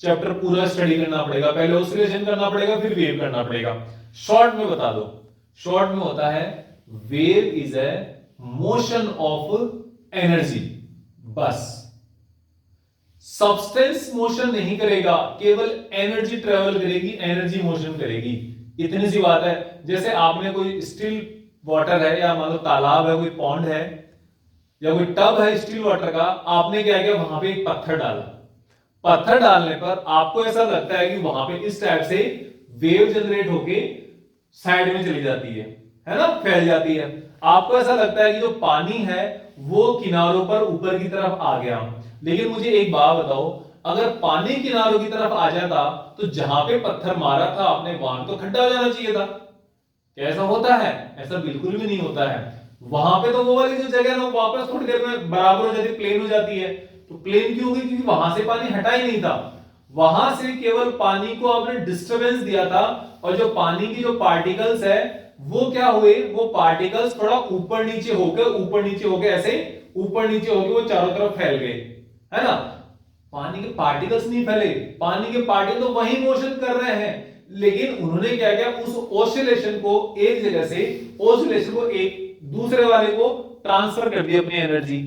चैप्टर पूरा स्टडी करना पड़ेगा, पहले ऑसिलेशन करना पड़ेगा, फिर वेव करना पड़ेगा। शॉर्ट में बता दो, शॉर्ट में होता है wave is a motion of energy, बस सब्सटेंस मोशन नहीं करेगा, केवल एनर्जी ट्रेवल करेगी, एनर्जी मोशन करेगी, इतनी सी बात है। जैसे आपने कोई स्टिल वाटर है या मान लो तालाब है, कोई पॉन्ड है या कोई टब है स्टिल वाटर का, आपने क्या किया, वहां पे एक पत्थर डाला, पत्थर डालने पर आपको ऐसा लगता है कि वहां पे इस टाइप से वेव जनरेट होके साइड में चली जाती है ना, फैल जाती है। आपको ऐसा लगता है कि जो पानी है वो किनारों पर ऊपर की तरफ आ गया। लेकिन मुझे एक बात बताओ, अगर पानी किनारों की तरफ आ जाता तो जहां पे पत्थर मारा था आपने वहां तो खड्डा हो जाना चाहिए था। कैसा होता है, ऐसा बिल्कुल भी नहीं होता है। वहां पे तो वो वाली जो जगह है ना वापस थोड़ी देर में बराबर हो जाती है, प्लेन हो जाती है। तो प्लेन क्यों होगी? क्योंकि वहां से पानी हटा ही नहीं था, वहां से केवल पानी को आपने डिस्टरबेंस दिया था, और जो पानी की जो पार्टिकल्स है वो क्या हुए, वो पार्टिकल्स थोड़ा ऊपर नीचे होकर ऐसे ऊपर नीचे होकर वो चारों तरफ फैल गए, है ना। पानी के पार्टिकल्स नहीं फैले, पानी के पार्टिकल तो वही मोशन कर रहे हैं, लेकिन उन्होंने क्या किया, उस ऑसिलेशन को एक जगह से ऑसिलेशन को एक दूसरे वाले को ट्रांसफर कर दी अपनी एनर्जी।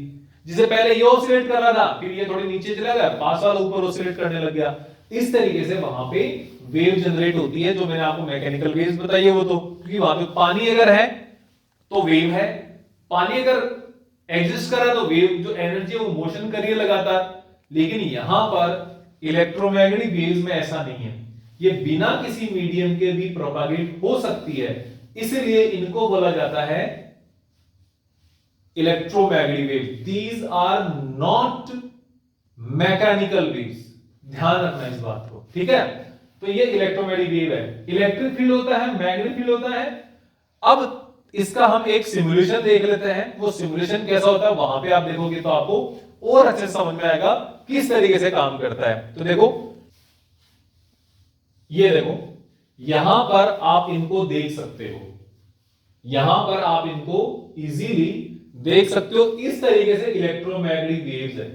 जिसे पहले ये ऑसिलेट कर रहा था, फिर ये थोड़ी नीचे चला गया, पास वाला ऊपर ऑसिलेट करने लग गया। इस तरीके से वहां पे वेव जनरेट होती है, जो मैंने आपको मैकेनिकल वेव्स बताई है वो तो, क्योंकि वहां पे पानी अगर है तो वेव है, पानी अगर एग्जिस्ट कर रहा है तो वेव जो एनर्जी है वो मोशन कर रही है लगातार। लेकिन यहां पर इलेक्ट्रोमैग्नेटिक वेव्स में ऐसा नहीं है, ये बिना किसी मीडियम के भी प्रोपागेट हो सकती है, इसलिए इनको बोला जाता है electromagnetic wave. These are not mechanical waves, ध्यान रखना इस बात को, ठीक है। तो ये इलेक्ट्रोमैग्नेटिक वेव है, इलेक्ट्रिक फील्ड होता है, मैग्नेटिक फील्ड होता है। अब इसका हम एक सिमुलेशन देख लेते हैं, वो सिमुलेशन कैसा होता है, वहां पे आप देखोगे तो आपको और अच्छे से समझ में आएगा किस तरीके से काम करता है। तो देखो, ये देखो, यहां पर आप इनको देख सकते हो, यहां पर आप इनको इजीली देख सकते हो, इस तरीके से इलेक्ट्रोमैग्नेटिक वेव्स है।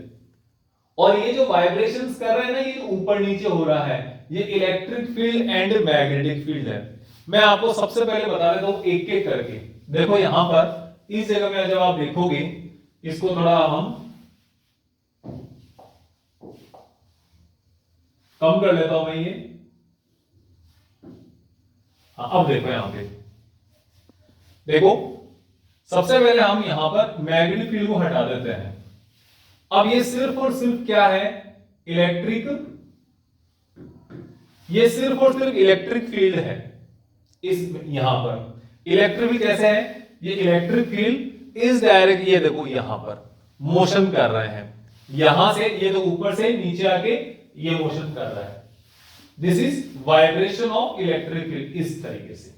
और ये जो वाइब्रेशंस कर रहे हैं ना, ये जो ऊपर नीचे हो रहा है, ये electric field and magnetic field है। मैं आपको सबसे पहले बता देता हूं एक एक करके। देखो यहां पर इस जगह में जब आप देखोगे, इसको थोड़ा हम कम कर लेता हूं मैं ये। हाँ, अब देखो यहां पे, देखो सबसे पहले हम यहां पर मैग्नेटिक फील्ड को हटा देते हैं। अब ये सिर्फ और सिर्फ क्या है, इलेक्ट्रिक, ये सिर्फ और सिर्फ इलेक्ट्रिक फील्ड है। इस यहां पर इलेक्ट्रिक फील्ड कैसे है, ये इलेक्ट्रिक फील्ड इस डायरेक्ट, ये देखो यहां पर मोशन कर रहे हैं, यहां से ये तो ऊपर से नीचे आके ये मोशन कर रहा है। This is vibration of electric field, इस तरीके से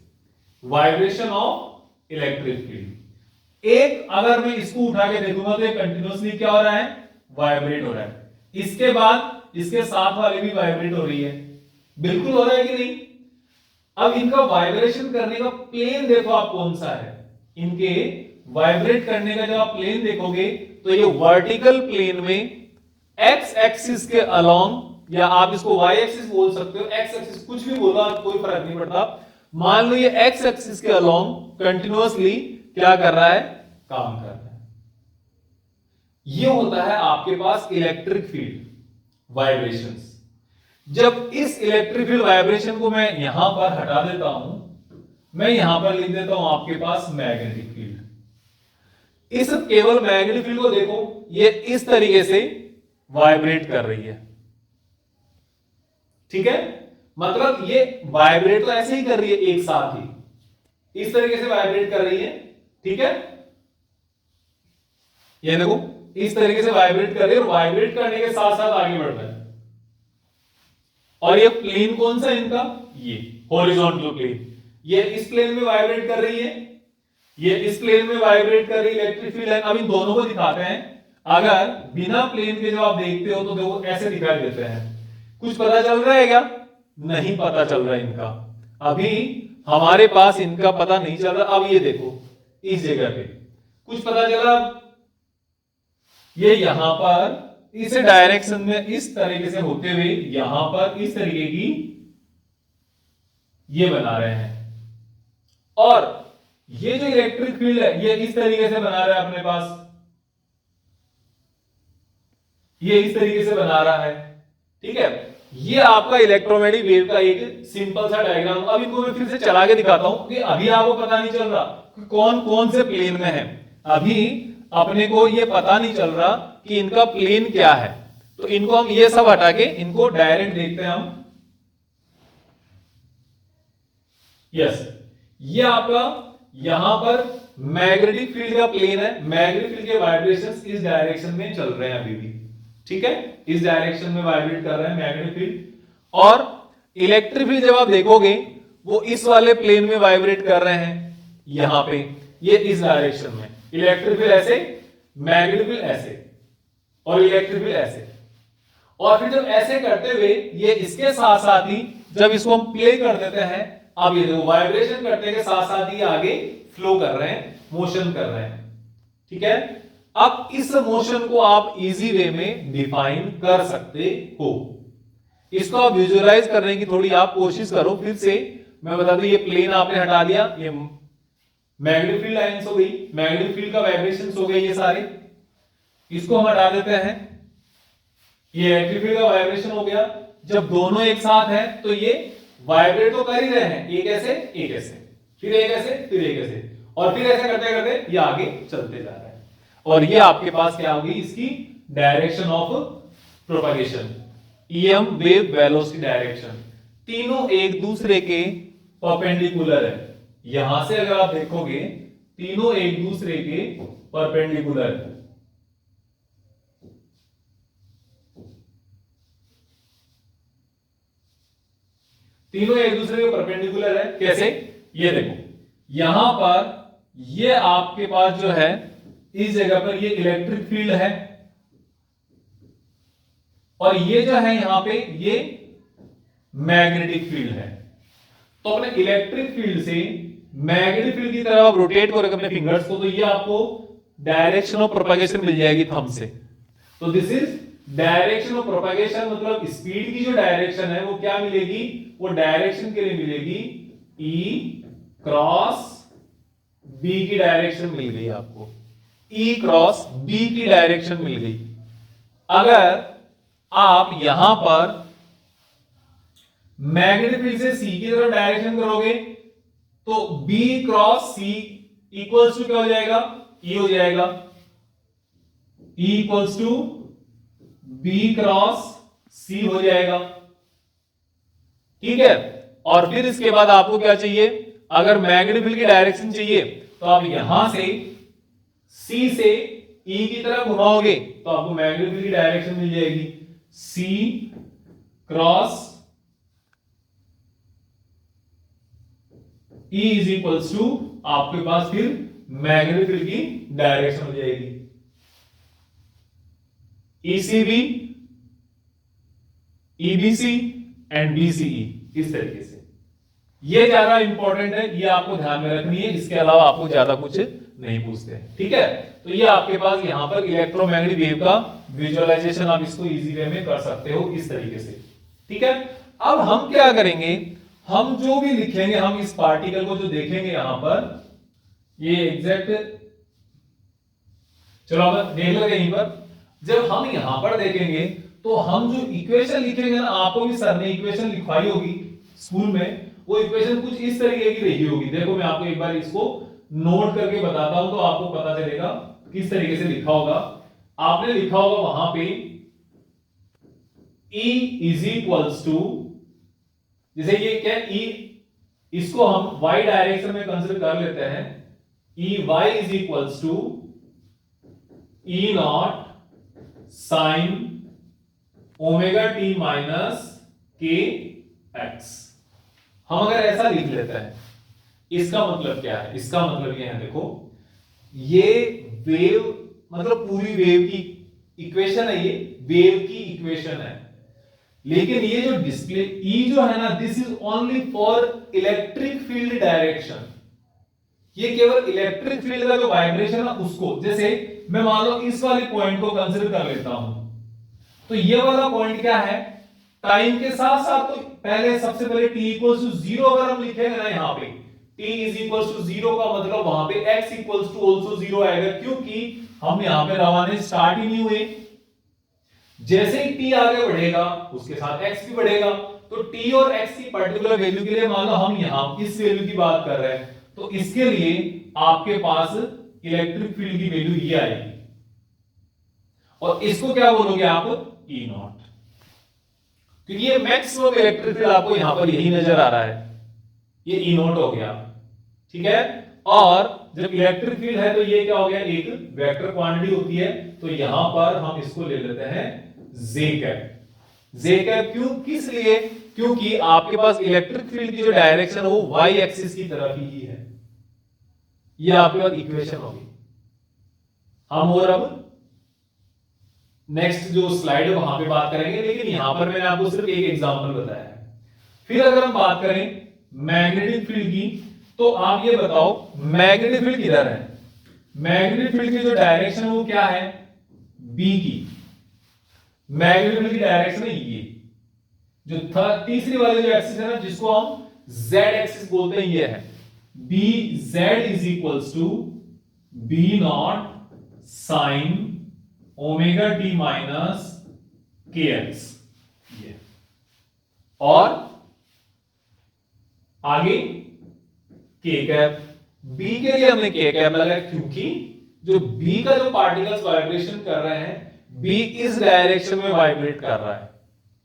वाइब्रेशन ऑफ इलेक्ट्रिक फील्ड। एक अगर मैं इसको उठा के देखूंगा तो ये कंटिन्यूअसली क्या हो रहा है, वाइब्रेट हो रहा है। इसके बाद इसके साथ वाली भी वाइब्रेट हो रही है, बिल्कुल हो रहा है कि नहीं। अब इनका वाइब्रेशन करने का प्लेन देखो आप कौन सा है, इनके वाइब्रेट करने का जब आप प्लेन देखोगे तो ये वर्टिकल प्लेन में एक्स एक्सिस के अलोंग, या आप इसको वाई एक्सिस बोल सकते हो, एक्स एक्सिस कुछ भी बोलो आप, कोई फर्क नहीं पड़ता। मान लो ये एक्स एक्सिस के अलोंग कंटिन्यूअसली क्या कर रहा है, काम कर रहा है। ये होता है आपके पास इलेक्ट्रिक फील्ड वाइब्रेशंस। जब इस इलेक्ट्रिक फील्ड वाइब्रेशन को मैं यहां पर हटा देता हूं, मैं यहां पर लिख देता हूं आपके पास मैग्नेटिक फील्ड। इस केवल मैग्नेटिक फील्ड को देखो, ये इस तरीके से वाइब्रेट कर रही है, ठीक है। मतलब ये वाइब्रेट तो ऐसे ही कर रही है, एक साथ ही इस तरीके से वाइब्रेट कर रही है, ठीक है। ये देखो इस तरीके से वाइब्रेट कर रही है, और वाइब्रेट करने के साथ साथ आगे बढ़ रहा है। और ये प्लेन कौन सा इनका, ये हॉरिजॉन्टल प्लेन, ये इस प्लेन में वाइब्रेट कर रही है, ये इस प्लेन में वाइब्रेट कर रही है इलेक्ट्रिक फील्ड लाइन। अब इन दोनों को दिखाते हैं, अगर बिना प्लेन के जब आप देखते हो तो देखो ऐसे दिखाई देते हैं। कुछ पता चल रहा है क्या, नहीं पता चल रहा है इनका, अभी हमारे पास इनका पता नहीं चल रहा। अब ये देखो इस जगह पे कुछ पता चला, ये यहां पर इस डायरेक्शन में इस तरीके से होते हुए यहां पर इस तरीके की ये बना रहे हैं, और ये जो इलेक्ट्रिक फील्ड है ये इस तरीके से बना रहा है अपने पास, ये इस तरीके से बना रहा है, ठीक है। ये आपका इलेक्ट्रोमैग्नेटिक वेव का एक सिंपल सा डायग्राम। अब इनको मैं फिर से चला के दिखाता हूं कि अभी आपको पता नहीं चल रहा कि कौन कौन से प्लेन में है, अभी अपने को ये पता नहीं चल रहा कि इनका प्लेन क्या है। तो इनको हम ये सब हटा के इनको डायरेक्ट देखते हैं हम। यस, ये आपका यहां पर मैग्नेटिक फील्ड का प्लेन है, मैग्नेटिक फील्ड के वाइब्रेशंस इस डायरेक्शन में चल रहे हैं अभी भी, ठीक है, इस डायरेक्शन में वाइब्रेट कर रहे हैं मैग्नेटिक फील्ड। और इलेक्ट्रिक फील्ड जब आप देखोगे वो इस वाले प्लेन में वाइब्रेट कर रहे हैं, यहां पे ये इस डायरेक्शन में, इलेक्ट्रिक फील्ड ऐसे, मैग्नेटिक फील्ड ऐसे और इलेक्ट्रिक फील्ड ऐसे। और फिर जब ऐसे करते हुए ये इसके साथ साथ ही जब इसको हम प्ले कर देते हैं, अब ये देखो वाइब्रेशन करने के साथ साथ ही आगे फ्लो कर रहे हैं, मोशन कर रहे हैं, ठीक है। अब इस मोशन को आप इजी वे में डिफाइन कर सकते हो। इसको आप विजुअलाइज करने की थोड़ी आप कोशिश करो। फिर से मैं बता दूं, ये प्लेन आपने हटा दिया, ये मैग्नेटिक फील्ड लाइंस हो गई, मैग्नेटिक फील्ड का वाइब्रेशंस हो गए ये सारे, इसको हम हटा देते हैं। ये इलेक्ट्रिक फील्ड का वाइब्रेशन हो गया। जब दोनों एक साथ हैं तो ये वाइब्रेट तो कर ही रहे हैं, एक ऐसे एक ऐसे, फिर एक ऐसे फिर एक ऐसे, और फिर ऐसे करते करते ये आगे चलते जा रहा है। और ये आपके पास क्या होगी, इसकी direction of propagation, EM wave velocity direction, तीनों एक दूसरे के परपेंडिकुलर है। यहां से अगर आप देखोगे तीनों एक दूसरे के परपेंडिकुलर है। तीनों एक दूसरे के परपेंडिकुलर है। कैसे, ये देखो यहां पर ये आपके पास जो है इस जगह पर ये इलेक्ट्रिक फील्ड है, और ये जो है यहां पे ये मैग्नेटिक फील्ड है। तो अपने इलेक्ट्रिक फील्ड से मैग्नेटिक फील्ड की तरफ आप रोटेट करोगे अपने फिंगर्स को, तो ये आपको डायरेक्शन ऑफ प्रोपगेशन मिल जाएगी थंब से। तो this is direction of propagation, मतलब स्पीड की जो डायरेक्शन है वो क्या मिलेगी, वो डायरेक्शन के लिए मिलेगी E क्रॉस B की डायरेक्शन मिल गई आपको, E क्रॉस B की डायरेक्शन मिल गई। अगर आप यहां पर मैग्नेटिक फील्ड से C की तरफ डायरेक्शन करोगे तो B cross C equals to क्या हो जाएगा, E हो जाएगा, E equals to B cross C हो जाएगा, ठीक है। और फिर इसके बाद आपको क्या चाहिए, अगर मैग्नेटिक फील्ड की डायरेक्शन चाहिए तो आप यहां से C से E की तरफ घुमाओगे तो आपको मैग्नेटिक फील्ड की डायरेक्शन मिल जाएगी, C cross E is equals to आपके पास फिर मैग्नेटिक फील्ड की डायरेक्शन हो जाएगी, ECB, EBC एंड BCE। इस तरीके से ये ज्यादा इंपॉर्टेंट है, ये आपको ध्यान में रखनी है, इसके अलावा आपको ज्यादा कुछ नहीं पूछते, ठीक है। तो ये आपके पास यहां पर इलेक्ट्रोमैग्नेटिक वेव का विजुअलाइजेशन आप इसको इजी वे में कर सकते हो इस तरीके से, ठीक है। अब हम क्या करेंगे, हम जो भी लिखेंगे, हम इस पार्टिकल को जो देखेंगे यहां पर ये एग्जैक्ट, चलो अब देख लो यहीं पर, जब हम यहां पर देखेंगे तो हम जो इक्वेशन लिखेंगे ना, आपको भी सर ने इक्वेशन लिखवाई होगी स्कूल में, वो इक्वेशन कुछ इस तरीके की रही होगी। देखो मैं आपको एक बार इसको नोट करके बताता हूं तो आपको पता चलेगा किस तरीके से लिखा होगा। आपने लिखा होगा वहां पे E इज इक्वल्स टू, जैसे ये क्या E, इसको हम y डायरेक्शन में कंसीडर कर लेते हैं, E y is equals to E naught sine omega t minus k x. हम अगर ऐसा लिख लेते हैं, इसका मतलब क्या है, इसका मतलब ये है, देखो ये वेव मतलब पूरी वेव की इक्वेशन है, ये वेव की इक्वेशन है, लेकिन ये जो डिस्प्ले E जो है ना, this is only for electric field direction. ये केवल इलेक्ट्रिक फील्ड का जो वाइब्रेशन है उसको, जैसे मैं मान लो इस वाले पॉइंट को कंसीडर कर लेता हूं, तो ये वाला पॉइंट क्या है, टाइम के साथ साथ, तो पहले सबसे पहले t इक्वल्स टू 0 अगर हम लिखेंगे ना यहाँ पे, t इज इक्वल्स टू 0 का मतलब वहां पे x इक्वल्स टू आल्सो 0 आएगा, क्योंकि हम यहाँ पे रवाने स्टार्ट ही नहीं हुए। जैसे ही t आगे बढ़ेगा उसके साथ x भी बढ़ेगा, तो t और x की पर्टिकुलर वैल्यू के लिए मान लो हम यहाँ इस वैल्यू की बात कर रहे हैं, तो इसके लिए आपके पास इलेक्ट्रिक फील्ड की वैल्यू ये आएगी, और इसको क्या बोलोगे आप, E नॉट, क्योंकि ये मैक्सिमम इलेक्ट्रिक फील्ड आपको यहां पर यही नजर आ रहा है, ये E नॉट हो गया, ठीक है। और जब इलेक्ट्रिक फील्ड है तो ये क्या हो गया, एक वेक्टर क्वांटिटी होती है, तो यहां पर हम इसको ले लेते हैं J कैप। J कैप क्यों, किस लिए, क्योंकि आपके पास इलेक्ट्रिक फील्ड की जो डायरेक्शन है वो y एक्सिस की तरफ ही है, ये आपके पास इक्वेशन होगी। हम और अब नेक्स्ट जो स्लाइड है वहां पे बात करेंगे, लेकिन यहां पर मैंने आपको सिर्फ एक एग्जांपल बताया है। फिर अगर हम बात करें मैग्नेटिक फील्ड की, तो आप ये बताओ मैग्नेटिक फील्ड किधर है? मैग्नेटिक फील्ड की जो डायरेक्शन है वो क्या है? बी की। मैग्नेटिक फील्ड की डायरेक्शन है ये, जो तीसरी वाली जो एक्सिस है ना, जिसको हम जेड एक्सिस बोलते हैं, ये है B z is equals to B naught sine omega t minus k x. ये और आगे के कैप। बी के लिए हमने के कैप लगाया क्योंकि जो बी का जो पार्टिकल्स वाइब्रेशन कर रहे हैं, बी इस डायरेक्शन में वाइब्रेट कर रहा है,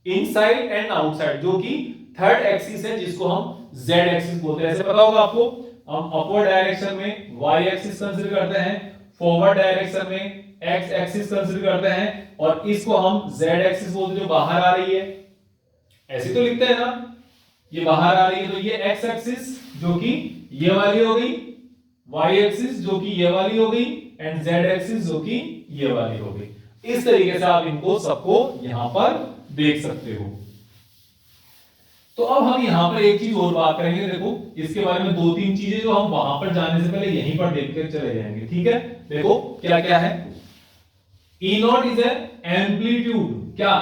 इनसाइड एंड आउटसाइड, जो कि थर्ड एक्सिस है जिसको हम जेड एक्सिस बोलते हैं। ऐसे पता होगा आपको, हम अपवर्ड डायरेक्शन में वाई एक्सिस कंसीडर करते हैं, फॉरवर्ड डायरेक्शन में एक्स एक्सिस कंसीडर करते हैं, और इसको हम जेड एक्सिस बोलते हैं जो बाहर आ रही है। ऐसे तो लिखते हैं ना, ये बाहर आ रही है तो ये एक्स एक्सिस जो कि ये वाली हो गई, वाई एक्सिस जो कि ये वाली हो गई, एंड जेड एक्सिस जो कि ये वाली हो गई। इस तरीके से आप इनको सबको यहां पर देख सकते हो। तो अब हम यहां पर एक चीज और बात करेंगे। देखो इसके बारे में दो तीन चीजें जो हम वहां पर जाने से पहले यहीं पर देखकर चले जाएंगे, ठीक है? देखो क्या क्या है। ई नॉट इज एम्पलीट्यूड, क्या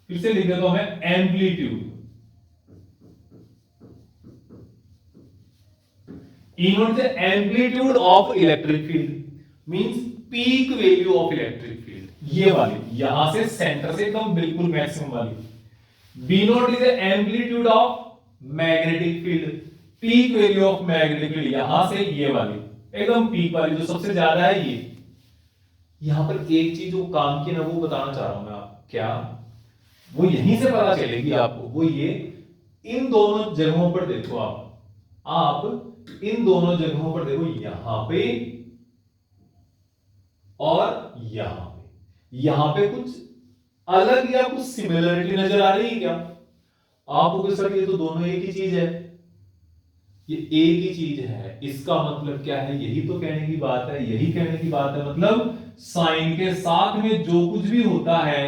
फिर से लिख देता हूं मैं, amplitude. E not is amplitude of electric field, means peak value of electric field, ये वाली यहां से सेंटर से एकदम बिल्कुल मैक्सिमम वाली। B naught is amplitude of magnetic field, peak value of magnetic field यहां से ये वाली एकदम पीक वाली जो सबसे ज्यादा है ये। यहां पर एक चीज जो काम की ना वो बताना चाह रहा हूं मैं आपको, क्या वो यहीं से पता चलेगी आपको, वो ये इन दोनों जगहों पर देखो आप इन दोनों जगहों पर देखो, यहां पे और यहां पे कुछ अलग या कुछ सिमिलरिटी नजर आ रही है क्या आपको? कुछ सर ये तो दोनों एक ही चीज है, ये एक ही चीज है, इसका मतलब क्या है? यही तो कहने की बात है, यही कहने की बात है। मतलब साइन के साथ में जो कुछ भी होता है,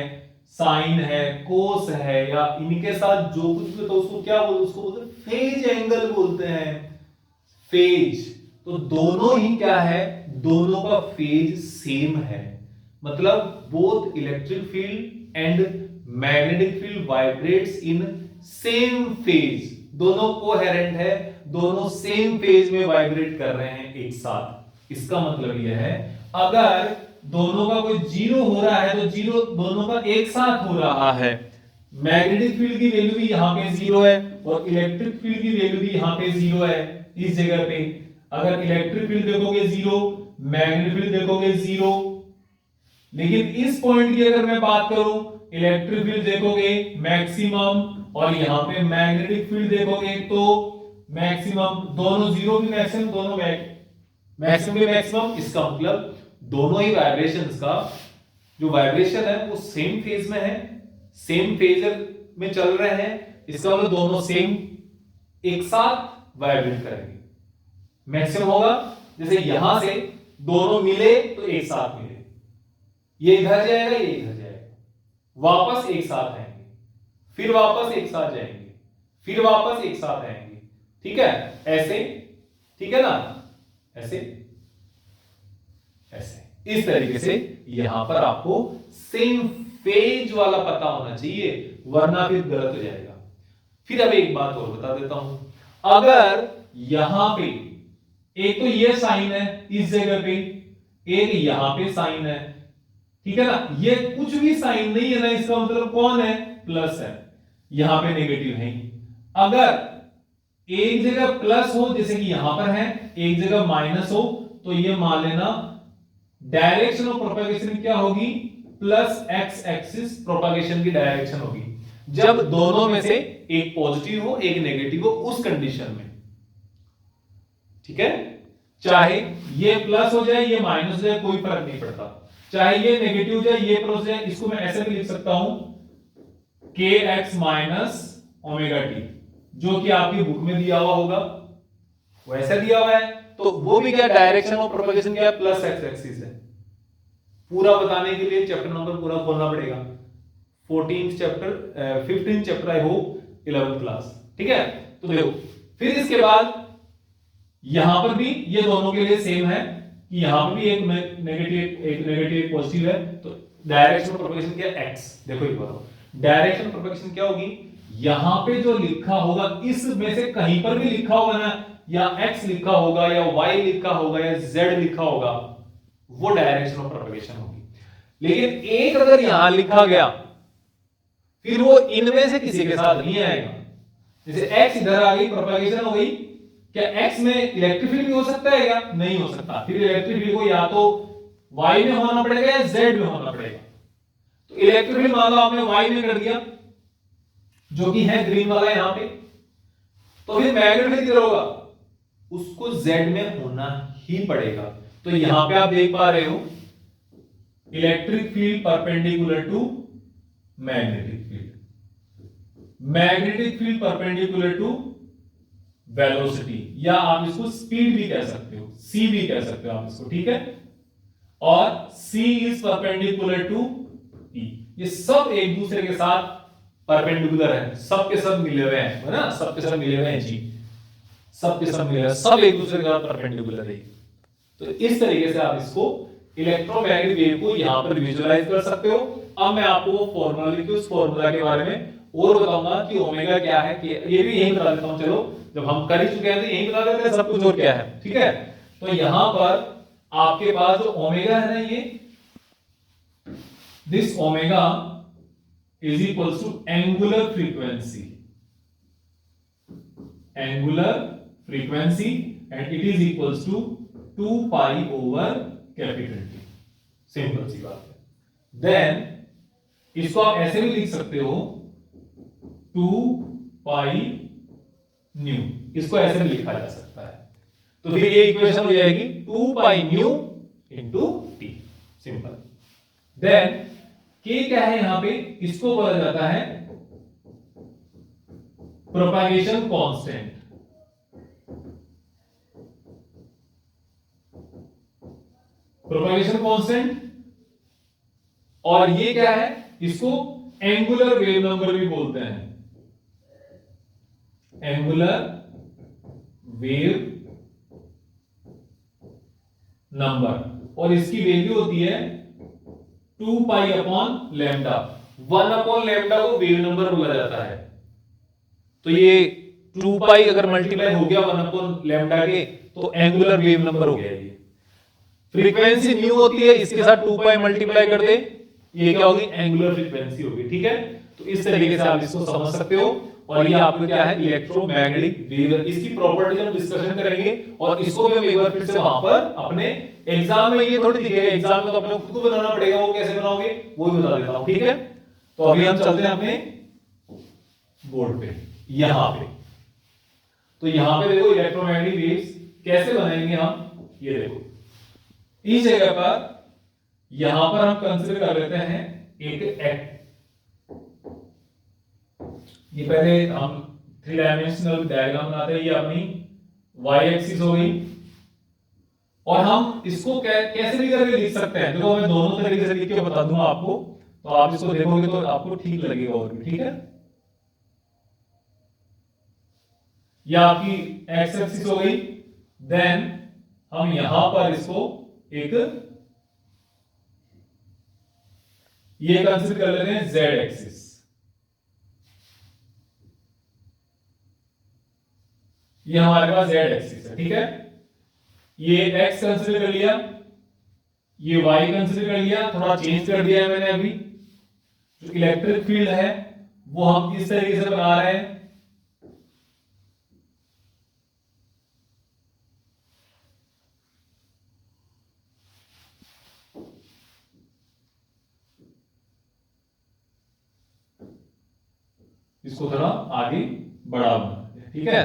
साइन है, कोस है, या इनके साथ जो कुछ भी होता है उसको क्या बोलते हैं? उसको बोलते हैं फेज एंगल बोलते हैं, फेज। तो दोनों ही क्या है? दोनों का फेज सेम है। मतलब both electric field and magnetic field vibrates in same phase, दोनों कोहेरेंट है, दोनों सेम फेज में वाइब्रेट कर रहे हैं एक साथ। इसका मतलब यह है अगर दोनों का कोई जीरो हो रहा है तो जीरो दोनों का एक साथ हो रहा है। मैग्नेटिक फील्ड की वैल्यू भी यहां पे जीरो है और इलेक्ट्रिक फील्ड की वैल्यू भी यहां पे जीरो है इस जगह पे। अगर इलेक्ट्रिक फील्ड देखोगे जीरो, मैग्नेटिक फील्ड देखोगे जीरो, लेकिन इस पॉइंट की अगर मैं बात करूं, इलेक्ट्रिक फील्ड देखोगे मैक्सिमम और यहां पे मैग्नेटिक फील्ड देखोगे तो मैक्सिमम, दोनों जीरो भी मैक्सिमम, दोनों मैक्सिमम भी मैक्सिमम। इसका मतलब दोनों ही वाइब्रेशंस का जो वाइब्रेशन है वो सेम फेज में है, सेम फेज में चल रहे हैं। इसका मतलब दोनों सेम एक साथ वाइब्रेट करेंगे। मैक्सिमम होगा जैसे यहां से दोनों मिले तो एक साथ मिले, ये इधर जाएगा ये इधर जाएगा, वापस एक साथ आएंगे, फिर वापस एक साथ जाएंगे, फिर वापस एक साथ आएंगे, ठीक है? ऐसे, ठीक है ना? ऐसे ऐसे इस तरीके से यहां पर आपको सेम फेज वाला पता होना चाहिए, वरना फिर गलत हो जाएगा। फिर अब एक बात और बता देता हूं, अगर यहां पे एक तो ये साइन है इस जगह पे, एक यहां पे साइन है, ठीक है ना? ये कुछ भी साइन नहीं है ना, इसका मतलब कौन है? प्लस है, यहां पे नेगेटिव है। अगर एक जगह प्लस हो जैसे कि यहां पर है, एक जगह माइनस हो, तो ये मान लेना डायरेक्शन ऑफ प्रोपगेशन क्या होगी? प्लस एक्स एक्सिस प्रोपगेशन की डायरेक्शन होगी, जब दोनों में से एक पॉजिटिव हो एक नेगेटिव हो, उस कंडीशन में, ठीक है? चाहे ये प्लस हो जाए ये माइनस हो जाए कोई फर्क नहीं पड़ता, चाहे ये नेगेटिव हो जाए ये प्लस हो जाए। इसको मैं ऐसे भी लिख सकता हूं के एक्स माइनस ओमेगा टी, जो कि आपकी बुक में दिया हुआ होगा, वैसे दिया हुआ है। तो वो भी क्या डायरेक्शन ऑफ प्रोपगेशन क्या है, प्लस एक्स एक्सिस है। पूरा बताने के लिए चैप्टर नंबर पूरा खोलना पड़ेगा, 14th chapter 15th chapter I hope 11th class, ठीक है। तो देखो फिर इसके बाद यहां पर भी ये दोनों के लिए सेम है कि यहां पर भी एक नेगेटिव एक पॉजिटिव है, तो डायरेक्शन ऑफ प्रोपगेशन क्या एक्स। देखो एक बार डायरेक्शन ऑफ प्रोपगेशन क्या होगी, यहां पे जो लिखा होगा इसमें से कहीं पर भी लिखा होगा ना, या x लिखा होगा या y लिखा होगा या z लिखा होगा, वो डायरेक्शन ऑफ प्रोपगेशन होगी। लेकिन एक अगर यहां लिखा गया फिर वो इनमें से किसी के साथ नहीं आएगा। जैसे x इधर आ गई, प्रोपगेशन हो गई, क्या x में इलेक्ट्रिक फील्ड भी हो सकता है क्या, नहीं हो सकता। फिर इलेक्ट्रिक फील्ड को या तो y में होना पड़ेगा या z में होना पड़ेगा। तो इलेक्ट्रिक फील्ड मान लो आपने y में कर दिया, जो कि है ग्रीन वाला यहां पे, तो फिर मैग्नेटिक फील्ड किधर होगा, उसको z में होना ही पड़ेगा। तो यहां पे आप देख पा रहे हो electric field perpendicular to magnetic field, magnetic field perpendicular to velocity, या आप इसको स्पीड भी कह सकते हो, c भी कह सकते हो आप इसको, ठीक है। और c is perpendicular to e, ये सब एक दूसरे के साथ परपेंडिकुलर है, सब के सब मिले हुए हैं, है ना, सब के सब मिले हुए हैं जी, सब के सब मिले हुए हैं, सब एक दूसरे के साथ परपेंडिकुलर है। तो इस तरीके से आप इसको इलेक्ट्रोमैग्नेटिक वेव को यहां पर विजुअलाइज कर सकते हो। अब मैं आपको वो फॉर्मूला लिखी, उस फॉर्मूला के बारे में और बताऊंगा कि ओमेगा क्या है, कि ये भी यही बता देता हूं। चलो जब हम कर ही चुके हैं तो यही बता देते हैं सब कुछ और क्या है, ठीक है। तो यहां पर आपके पास जो ओमेगा है ना, ये this omega is equals to angular frequency, angular frequency, and it is equals to 2 pi over capital T. Simple सी बात है। देन इसको आप ऐसे भी लिख सकते हो 2 पाई न्यू, इसको ऐसे भी लिखा जा सकता है। तो फिर ये इक्वेशन हो जाएगी 2 pi nu into t, simple. Then k क्या है यहां पे, इसको बोला जाता है प्रोपागेशन कांस्टेंट, प्रोपागेशन कांस्टेंट। और ये क्या है, इसको एंगुलर वेव नंबर भी बोलते हैं, एंगुलर वेव नंबर। और इसकी वैल्यू होती है 2 pi upon lambda, 1 upon lambda को वेव नंबर बोला जाता है। तो ये 2 पाई अगर मल्टीप्लाई हो गया 1 अपॉन लैम्डा के, तो एंगुलर वेव नंबर हो गया ये। फ्रीक्वेंसी न्यू होती है, इसके साथ 2 पाई मल्टीप्लाई कर दे, ये क्या होगी, एंगुलर फ्रीक्वेंसी होगी, ठीक है। तो इस तरीके से आप इसको समझ सकते हो। और ये आपको क्या है, इलेक्ट्रोमैग्नेटिक वेव, इसकी प्रॉपर्टीज हम डिस्कशन करेंगे। और इसको भी हम एक बार फिर से वहां पर अपने एग्जाम में, ये थोड़ी दिखेगा एग्जाम में, तो अपने खुद को बनाना पड़ेगा, वो कैसे बनाओगे वो भी बता देता हूं, ठीक है। तो अभी हम चलते हैं अपने बोर्ड पे, यहां पे। तो यहां पे देखो इलेक्ट्रोमैग्नेटिक वेव्स कैसे बनाएंगे हम, ये देखो इस जगह पर, यहां पर हम कंसीडर कर लेते हैं एक एक्ट। ये पहले हम 3 डायमेंशनल डायग्राम बनाते हैं, ये अपनी y एक्सिस हो गई। और हम इसको कैसे भी करके लिख सकते हैं, देखो मैं दोनों तरीके से लिख के बता दूंगा आपको, तो आप इसको देखोगे तो आपको ठीक लगेगा और भी, ठीक है। ये आपकी x एक्सिस हो गई। देन हम यहां पर इसको एक ये कंसीडर कर लेते हैं z एक्सिस, ये हमारे पास z एक्सिस है, ठीक है। ये x कंसीडर कर लिया, ये y कंसीडर कर लिया, थोड़ा चेंज कर दिया है मैंने अभी। जो इलेक्ट्रिक फील्ड है वो हम इस तरीके से बना रहे हैं, इसको थोड़ा आगे बढ़ा बनाते हैं, ठीक है।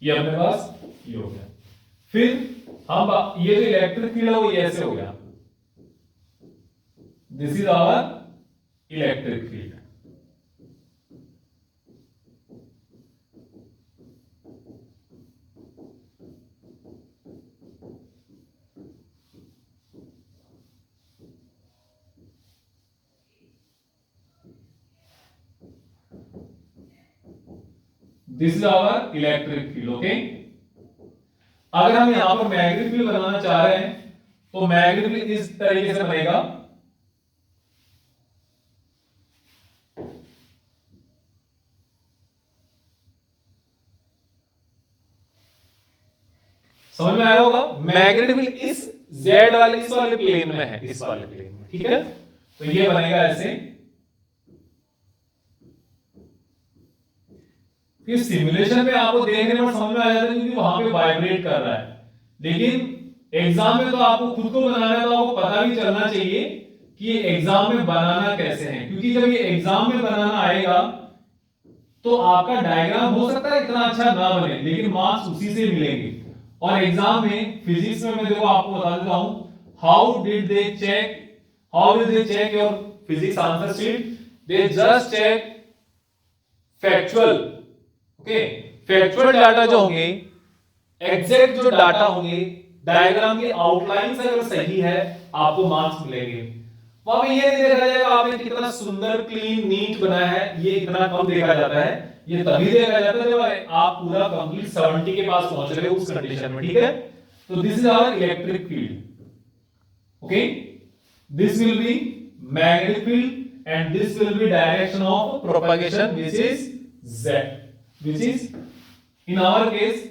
ये अपने पास ये हो गया। फिर हम ये जो इलेक्ट्रिक फील्ड है वो ये ऐसे हो गया, this is our electric field. This is our electric field. Okay, अगर हम यहां पर मैग्नेटिक फील्ड बनाना चाह रहे हैं तो मैग्नेटिक फील्ड इस तरीके से बनेगा। समझ में आया होगा? मैग्नेटिक फील्ड इस जेड वाले इस वाले प्लेन में है, इस वाले प्लेन में, ठीक है। तो ये बनेगा ऐसे। फिर सिमुलेशन में आपको देखने में समझ में आ जाता है क्योंकि वहां पे वाइब्रेट कर रहा है, लेकिन एग्जाम में तो आपको खुद को बनाना है, तो आपको पता भी चलना चाहिए कि ये एग्जाम में बनाना कैसे है, क्योंकि जब ये एग्जाम में बनाना आएगा तो आपका डायग्राम हो सकता है इतना अच्छा ना बने, लेकिन मार्क्स उसी से मिलेंगे। और एग्जाम में फिजिक्स में मैं देखो आपको बता देता हूं, how did they check your physics answer sheet? They just check factual. Okay, factual data जो होंगे, एग्जैक्ट जो डाटा होंगे, डायग्राम की आउटलाइन अगर सही है आपको मार्क्स मिलेंगे। वहां पे ये नहीं देखा जाएगा आपने कितना सुंदर क्लीन नीट बनाया है, ये इतना कम देखा जाता है। ये तभी देखा जाता है जब आप पूरा कंप्लीट 70 के पास पहुंच रहे हो उस कंडीशन में, ठीक है। तो this is our electric field. Okay, this will be magnetic field and this will be direction of propagation which is z, which is in our case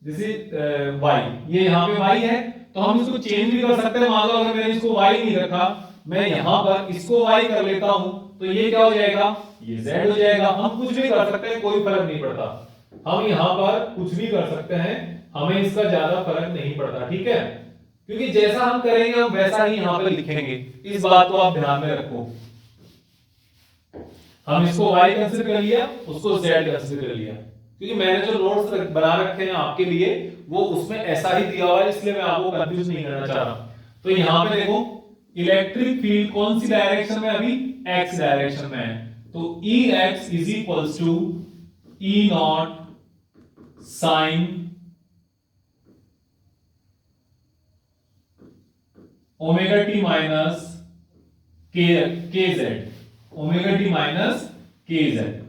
this is y। ये यहां पे y है, तो हम इसको चेंज भी कर सकते हैं। मान लो अगर मैंने इसको y नहीं रखा, मैं यहां पर इसको y कर लेता हूं, तो ये क्या हो जाएगा? ये z हो जाएगा। हम कुछ भी कर सकते हैं, कोई फर्क नहीं पड़ता। हम यहां पर कुछ भी कर सकते हैं, हमें इसका ज्यादा फर्क नहीं पड़ता, ठीक है। क्योंकि जैसा हम करेंगे हम वैसा ही यहां पर लिखेंगे, इस बात को आप ध्यान में रखो। हम इसको y कंसीडर कर लिया, उसको z कंसीडर कर लिया, क्योंकि मैंने जो नोट्स बना रखे हैं आपके लिए वो उसमें ऐसा ही दिया हुआ है, इसलिए मैं आपको कंफ्यूज नहीं करना चाह रहा। तो यहां पे देखो इलेक्ट्रिक फील्ड कौन सी डायरेक्शन में? अभी x डायरेक्शन में है, तो Ex is equals to E naught sine omega t minus k z, omega t minus k z.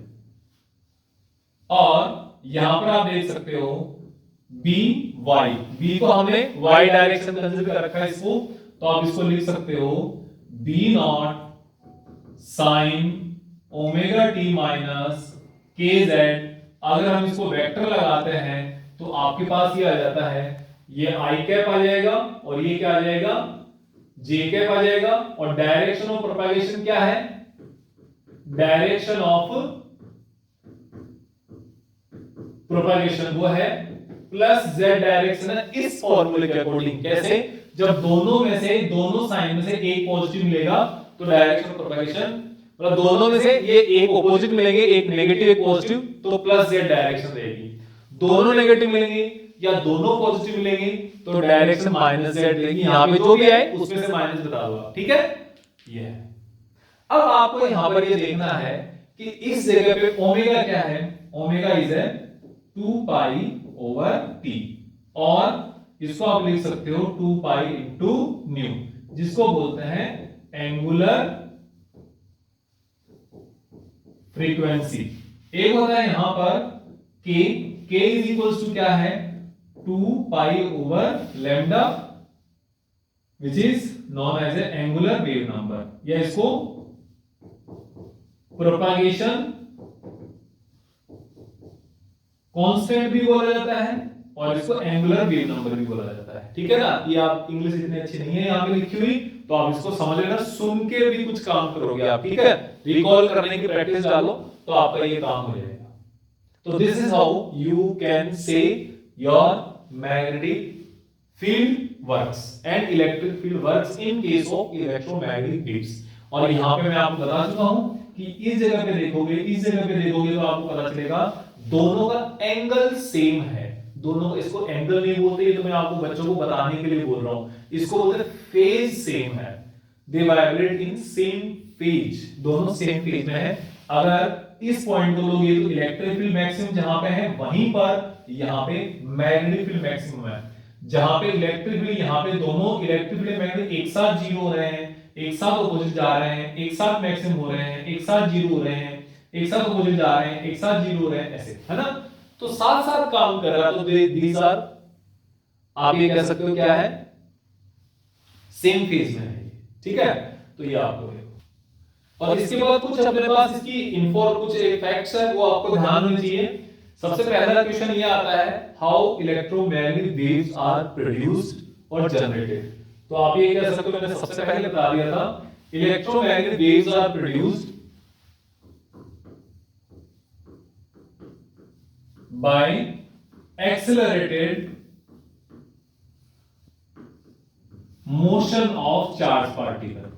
और यहां पर आप देख सकते हो बी वाई, बी को हमने वाई डायरेक्शन कंसीडर कर रखा है इसको, तो आप इसको लिख सकते हो B naught sine omega t minus k z. अगर हम इसको वेक्टर लगाते हैं तो आपके पास ये आ जाता है, ये आई कैप आ जाएगा और ये क्या आ जाएगा? जे कैप आ जाएगा। और डायरेक्शन ऑफ प्रोपगेशन क्या है? डायरेक्शन ऑफ प्रोपगेशन वो है प्लस जेड डायरेक्शन है, इस फॉर्मूले के अकॉर्डिंग। कैसे? जब दोनों में से, दोनों साइन में से एक पॉजिटिव मिलेगा तो डायरेक्शन ऑफ प्रोपगेशन, मतलब दोनों में से ये एक ऑपोजिट मिलेंगे, एक नेगेटिव एक पॉजिटिव, तो प्लस जेड डायरेक्शन रहेगी। दोनों नेगेटिव मिलेंगे या दोनों पॉजिटिव मिलेंगे तो डायरेक्शन माइनस जेड रहेगी। यहां पे जो भी आए उसमें से माइनस बता दूंगा, ठीक है। ये है। अब आपको यहां पर ये देखना है कि इस जगह पे ओमेगा क्या है? Omega is 2 pi over T, और इसको आप लिख सकते हो 2 पाई इंटू न्यू, जिसको बोलते हैं एंगुलर फ्रीक्वेंसी। एक होता है यहां पर k, k is equals to क्या है? 2 pi over lambda which is known as a angular wave number, या इसको प्रोपगेशन कांस्टेंट भी बोला जाता है और इसको एंगुलर वेव नंबर भी बोला जाता है, ठीक है ना। ये आप इंग्लिश इतनी अच्छी नहीं है यहां पे लिखी हुई, तो आप इसको समझ लेना, सुन के भी कुछ काम करोगे आप, ठीक है। रिकॉल करने की प्रैक्टिस डालो तो आपका ये काम हो जाएगा। तो this is how you can say your magnetic field works and electric field works in case of electromagnetic waves. और यहां पे मैं आपको बता चुका हूं कि इस जगह पे देखोगे, इस जगह पे देखोगे तो आपको पता चलेगा दोनों का एंगल सेम है। दोनों, इसको एंगल नहीं बोलते, ये तो मैं आपको बच्चों को बताने के लिए बोल रहा हूं, इसको बोलते हैं फेज सेम है। दे वाइब्रेट इन सेम फेज, दोनों सेम फेज में है। अगर इस पॉइंट को लोगे तो इलेक्ट्रिक फील्ड मैक्सिमम जहां पे है, वहीं पर यहां पे मैग्नेटिक फील्ड मैक्सिमम है। जहां पे इलेक्ट्रिक फील्ड, यहां पे दोनों इलेक्ट्रिक फील्ड मैग्नेटिक एक साथ जीरो हो रहे हैं, एक साथ अपोजिट जा रहे हैं, एक साथ मैक्सिमम हो रहे हैं, एक साथ जीरो हो रहे हैं, एक साथ अपोजिट जा रहे हैं, एक साथ जीरो हो रहे हैं, ऐसे है ना। तो साथ साथ काम कर रहा है, तो दीज आर, आप ये कह सकते हो क्या है, सेम फेज में है, ठीक है। तो ये आपको है, और इसके बाद कुछ अपने पास इसकी इन्फो, कुछ फैक्ट्स है वो आपको ध्यान होने चाहिए। सबसे पहला क्वेश्चन ये आता है, how electromagnetic waves are produced और जनरेटेड। तो आप ये कह सकते हो, मैंने सबसे पहले बता दिया था, electromagnetic waves are produced by accelerated motion of charge particle,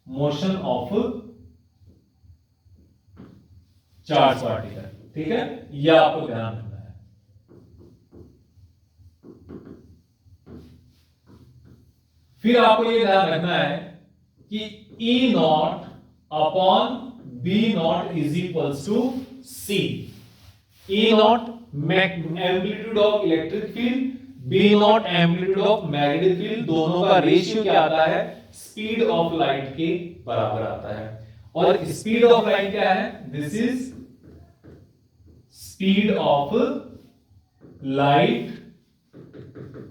motion of charge particle, ठीक है, यह आपको ध्यान रखना है। फिर आपको यह ध्यान रखना है कि E naught upon B naught is equals to C। E naught amplitude of electric field, B naught amplitude of magnetic field, दोनों का रेशियो क्या आता है, स्पीड ऑफ लाइट के बराबर आता है। और स्पीड ऑफ लाइट क्या है, this is speed of light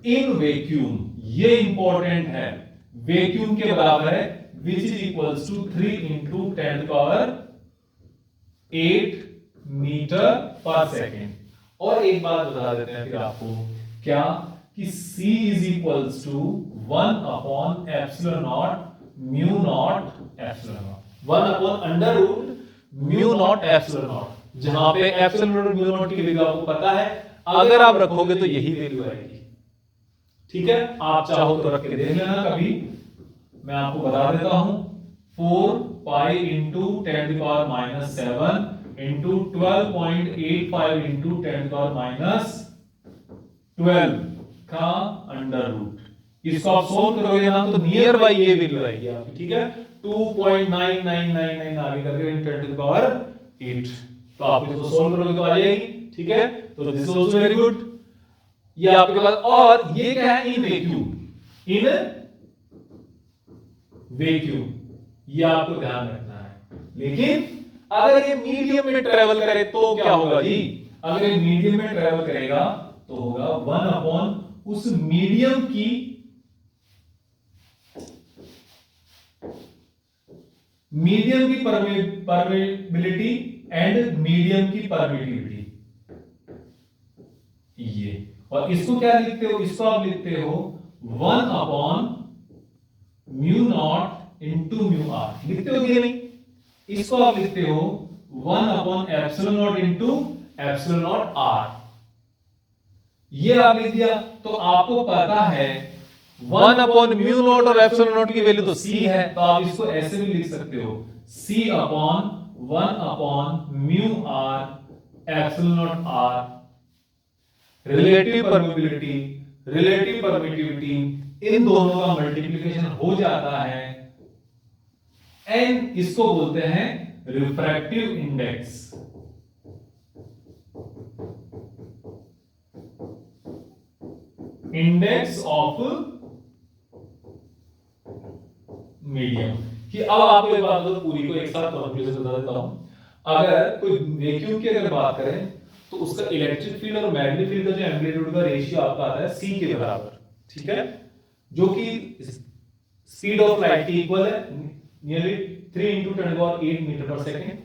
in vacuum, ये इंपॉर्टेंट है, वैक्यूम के बराबर है, which is equals to 3 into 10⁸ metre per second. और एक बात बता देते हैं फिर आपको, क्या कि C is equals to 1 upon epsilon naught mu naught epsilon naught, 1 upon under root mu naught epsilon naught, जहां पे एप्सिलॉन नॉट म्यू नॉट की वैल्यू आपको पता है, अगर आप रखोगे तो यही वैल्यू आएगी, ठीक है। आप चाहो तो रख के देख लेना कभी, मैं आपको बता देता हूं, 4 पाई इंटू 10⁻⁷ इंटू 12.85 इंटू 10⁻12 का अंडर रूट, इसको आप सोल्व करोगे ना तो नियर बाई ये वैल्यू आएगी आपकी, ठीक है, 2.9999 आगे करके 10⁸, तो आप इसको सोल्व करोगे तो आ जाएगी, ठीक है। तो this is also very good, ये आपके पास। और ये क्या है, इन वैक्यूम, इन वैक्यूम, ये आपको ध्यान रखना है। लेकिन अगर ये मीडियम में ट्रेवल करे तो क्या होगा जी, अगर ये मीडियम में ट्रेवल करेगा तो होगा 1 अपॉन उस मीडियम की परमेबिलिटी एंड मीडियम की परमिटिविटी, ये। और इसको क्या लिखते हो, इसको आप लिखते हो 1 upon mu naught into mu r, लिखते हो कि नहीं, इसको आप लिखते हो 1 upon epsilon naught into epsilon naught r, ये आप लिख दिया। तो आपको पता है 1 अपॉन म्यू नॉट और एप्सिलॉन नॉट की वैल्यू तो C है, तो आप इसको ऐसे भी लिख सकते हो, C upon 1 upon mu are epsilon naught R, relative permittivity, इन दोनों का मल्टीप्लिकेशन हो जाता है, एन इसको बोलते हैं refractive index, index of medium. कि अब आपको एक बात बता, पूरी को एक साथ कंक्लूजन बता देता हूं। अगर कोई वैक्यूम की अगर बात करें तो उसका इलेक्ट्रिक फील्ड और मैग्नेटिक फील्ड का जो एम्पलीट्यूड का रेशियो आपका आता है C के बराबर, ठीक है, जो कि स्पीड ऑफ लाइट की इक्वल है, nearly 3 into 10⁸ metre per second.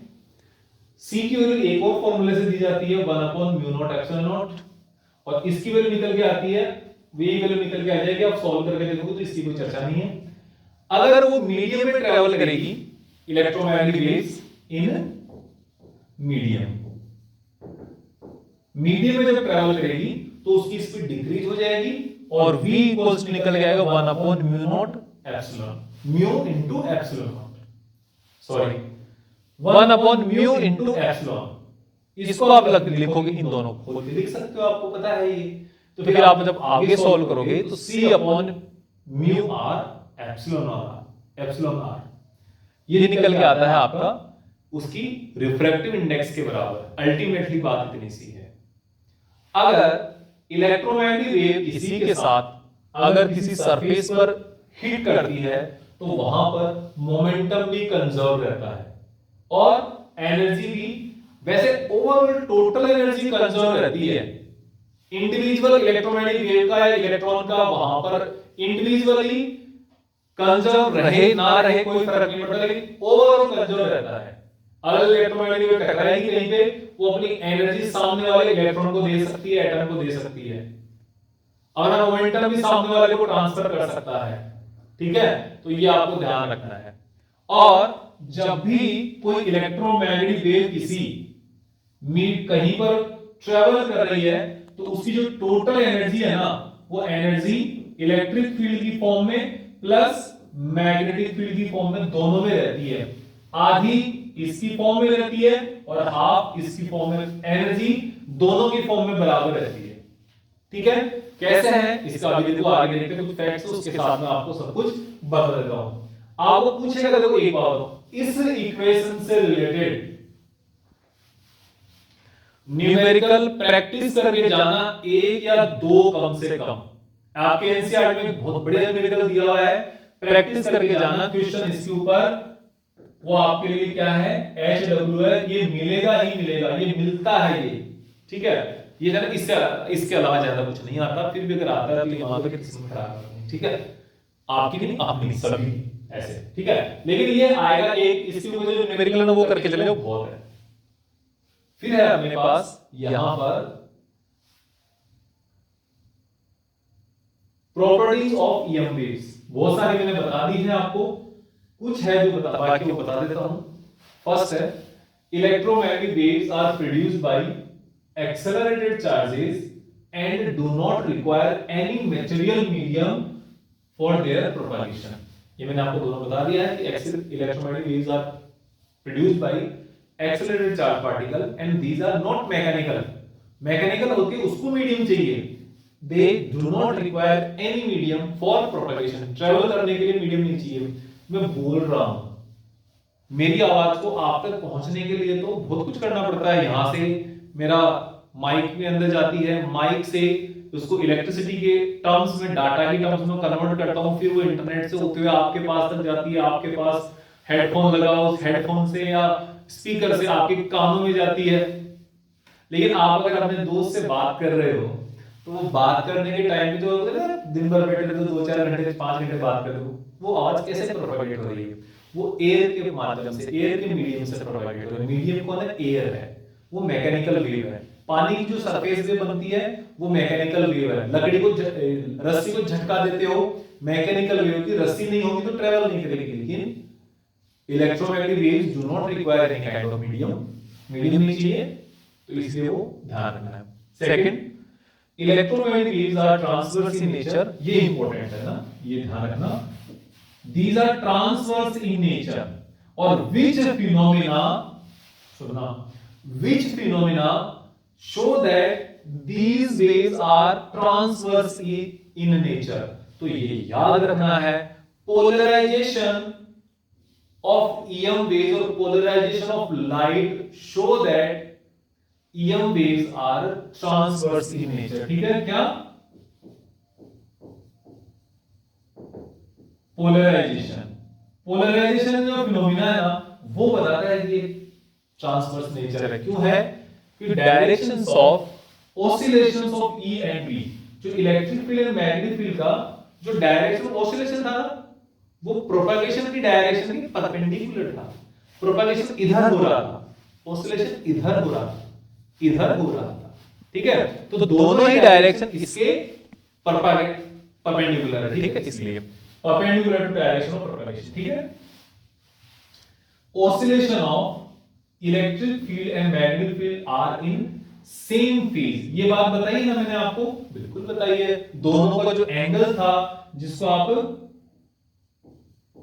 C की वैल्यू एक और फॉर्मूले से दी जाती है 1 upon mu naught epsilon not, और इसकी वैल्यू निकल के आती है, वही वैल्यू निकल के आ जाएगी, आप सॉल्व करके देखोगे तो इसकी कोई चर्चा नहीं है। अगर वो मीडियम में ट्रेवल करेगी, electromagnetic waves in medium, medium में जब ट्रेवल करेगी तो उसकी स्पीड डिक्रीज हो जाएगी और v इक्वल्स टू निकल जाएगा 1 upon mu naught epsilon, mu into epsilon not, sorry 1 upon mu into epsilon. इसको आप लिखोगे, इन दोनों को खोल के लिख सकते हो, आपको पता है ये। तो फिर आप जब आगे सॉल्व करोगे तो C upon mu are epsilon r, ये निकल के आता है आपका उसकी रिफ्रैक्टिव इंडेक्स के बराबर। अल्टीमेटली बात इतनी सी है, अगर इलेक्ट्रोमैग्नेटिक वेव किसी के साथ अगर किसी सरफेस पर हिट करती है तो वहां पर मोमेंटम भी कंजर्व रहता है और एनर्जी भी वैसे ओवरऑल टोटल एनर्जी कंजर्व रहती है। इंडिविजुअल इलेक्ट्रोमैग्नेटिक वेव का या इलेक्ट्रॉन का वहां पर इंडिविजुअली कंजर्व रहे ना रहे कोई फर्क नहीं पड़ता, लेकिन ओवरऑल कंजर्व रहता है। अलग इलेक्ट्रोमैग्नेटिक वेव टकराएगी कहीं पे, वो अपनी एनर्जी सामने वाले इलेक्ट्रॉन को दे सकती है, एटम को दे सकती है, और मोमेंटम भी सामने वाले को ट्रांसफर कर सकता है। ठीक है, तो ये आपको ध्यान रखना है। और जब भी कोई इलेक्ट्रोमैग्नेटिक वेव किसी मीट कहीं पर ट्रेवल कर रही है, तो उसकी जो टोटल एनर्जी है ना, वो एनर्जी इलेक्ट्रिक फील्ड की फॉर्म में प्लस मैग्नेटिक फील्ड की फॉर्म में, दोनों में रहती है। आधी इसकी फॉर्म में रहती है और हाफ इसकी फॉर्म में। एनर्जी दोनों की फॉर्म में बराबर रहती है। ठीक है, कैसे है इसका अभी देखो, आगे देखते हैं कुछ फैक्ट्स, उसके साथ में आपको सब कुछ बता देता हूं। आपको पूछेगा, देखो एक बात हो, इस इक्वेशन से रिलेटेड न्यूमेरिकल प्रैक्टिस करके जाना, एक या दो कम से कम। आपके एनसीईआरटी में बहुत बढ़िया न्यूमेरिकल दिया हुआ है, प्रैक्टिस करके जाना क्वेश्चन इसके ऊपर। वो आपके लिए क्या है, HW है, ये मिलेगा ही मिलेगा, ये मिलता है ये। ठीक है, ये जरा इसके अलावा ज्यादा कुछ नहीं आता, फिर भी अगर आता है तो ये मान लो कि किस्मत खराब है। ठीक है, आपकी नहीं, अपनी सभी ऐसे। ठीक है, लेकिन ये आएगा एक, इसके ऊपर जो न्यूमेरिकल है ना वो करके चले जाओ, बहुत है। फिर है अपने पास यहां पर प्रॉपर्टीज ऑफ ईएम वेव्स, बहुत सारी मैंने बता दी है आपको, कुछ है जो बाकी बता देता हूं। फर्स्ट है, electromagnetic waves are produced by accelerated charges and do not require any material medium for their propagation। ये मैंने आपको दोनों बता दिया है कि electromagnetic waves are produced by accelerated charge particle and these are not mechanical। Mechanical होती है उसको मीडियम चाहिए, they do not require any medium for propagation। Travel करने के लिए मीडियम नहीं चाहिए। मैं बोल रहा हूं, मेरी आवाज को आप तक पहुंचने के लिए तो बहुत कुछ करना पड़ता है। यहां से मेरा माइक में अंदर जाती है, माइक से उसको इलेक्ट्रिसिटी के टर्म्स में, डाटा के टर्म्स में कन्वर्ट करता हूं, फिर वो इंटरनेट से होते हुए आपके पास तक जाती है, आपके पास हेडफोन लगा हो, उस हेडफोन से या स्पीकर से आपके कानों में जाती है। लेकिन आप अगर अपने दोस्त से बात कर रहे हो, तो वो बात करने के टाइम भी तो दिन भर बैठे तो 2-4 घंटे 5 घंटे बात कर लो, वो आवाज कैसे प्रोपेगेट हो रही है? वो एयर के माध्यम से, एयर के मीडियम से प्रोपेगेट हो रही है। मीडियम कौन है? एयर है, वो मैकेनिकल वेव है। पानी की जो सरफेस वेव बनती है वो मैकेनिकल वेव है। लकड़ी को रस्सी को झटका देते हो, मैकेनिकल वेव की, रस्सी नहीं होगी तो ट्रेवल नहीं करेगी। लेकिन electromagnetic waves do not require any kind of medium, medium नहीं चाहिए, तो इसलिए वो ध्यान रखना है। Second, electromagnetic waves are transverse in nature, ये इंपॉर्टेंट है ना, ये ध्यान रखना। These are transverse in nature, और which phenomena, सुनना, which phenomena show that these waves are transverse in nature। तो ये याद रखना है, polarization of EM waves और polarization of light show that EM waves are transverse in nature। ठीक है, क्या? पोलराइजेशन, पोलराइजेशन जो फिनोमिना है ना, वो बताता है कि ट्रांसवर्स नेचर है। क्यों है? कि directions of oscillations of E and B, जो electric field and magnetic field का जो डायरेक्शन ऑसिलेशन था ना, वो प्रोपगेशन की डायरेक्शन के परपेंडिकुलर था। प्रोपगेशन इधर हो रहा था, ऑसिलेशन इधर हो रहा था, इधर हो रहा था। ठीक है, तो दोनों ही डायरेक्शन इसके परपेंडिकुलर है। ठीक है, इसलिए perpendicular to direction of propagation। ठीक है, oscillation of electric field and magnetic field are in same phase। ये बात बताई ना मैंने आपको, बिल्कुल बताई है। दोनों का जो एंगल था, जिसको आप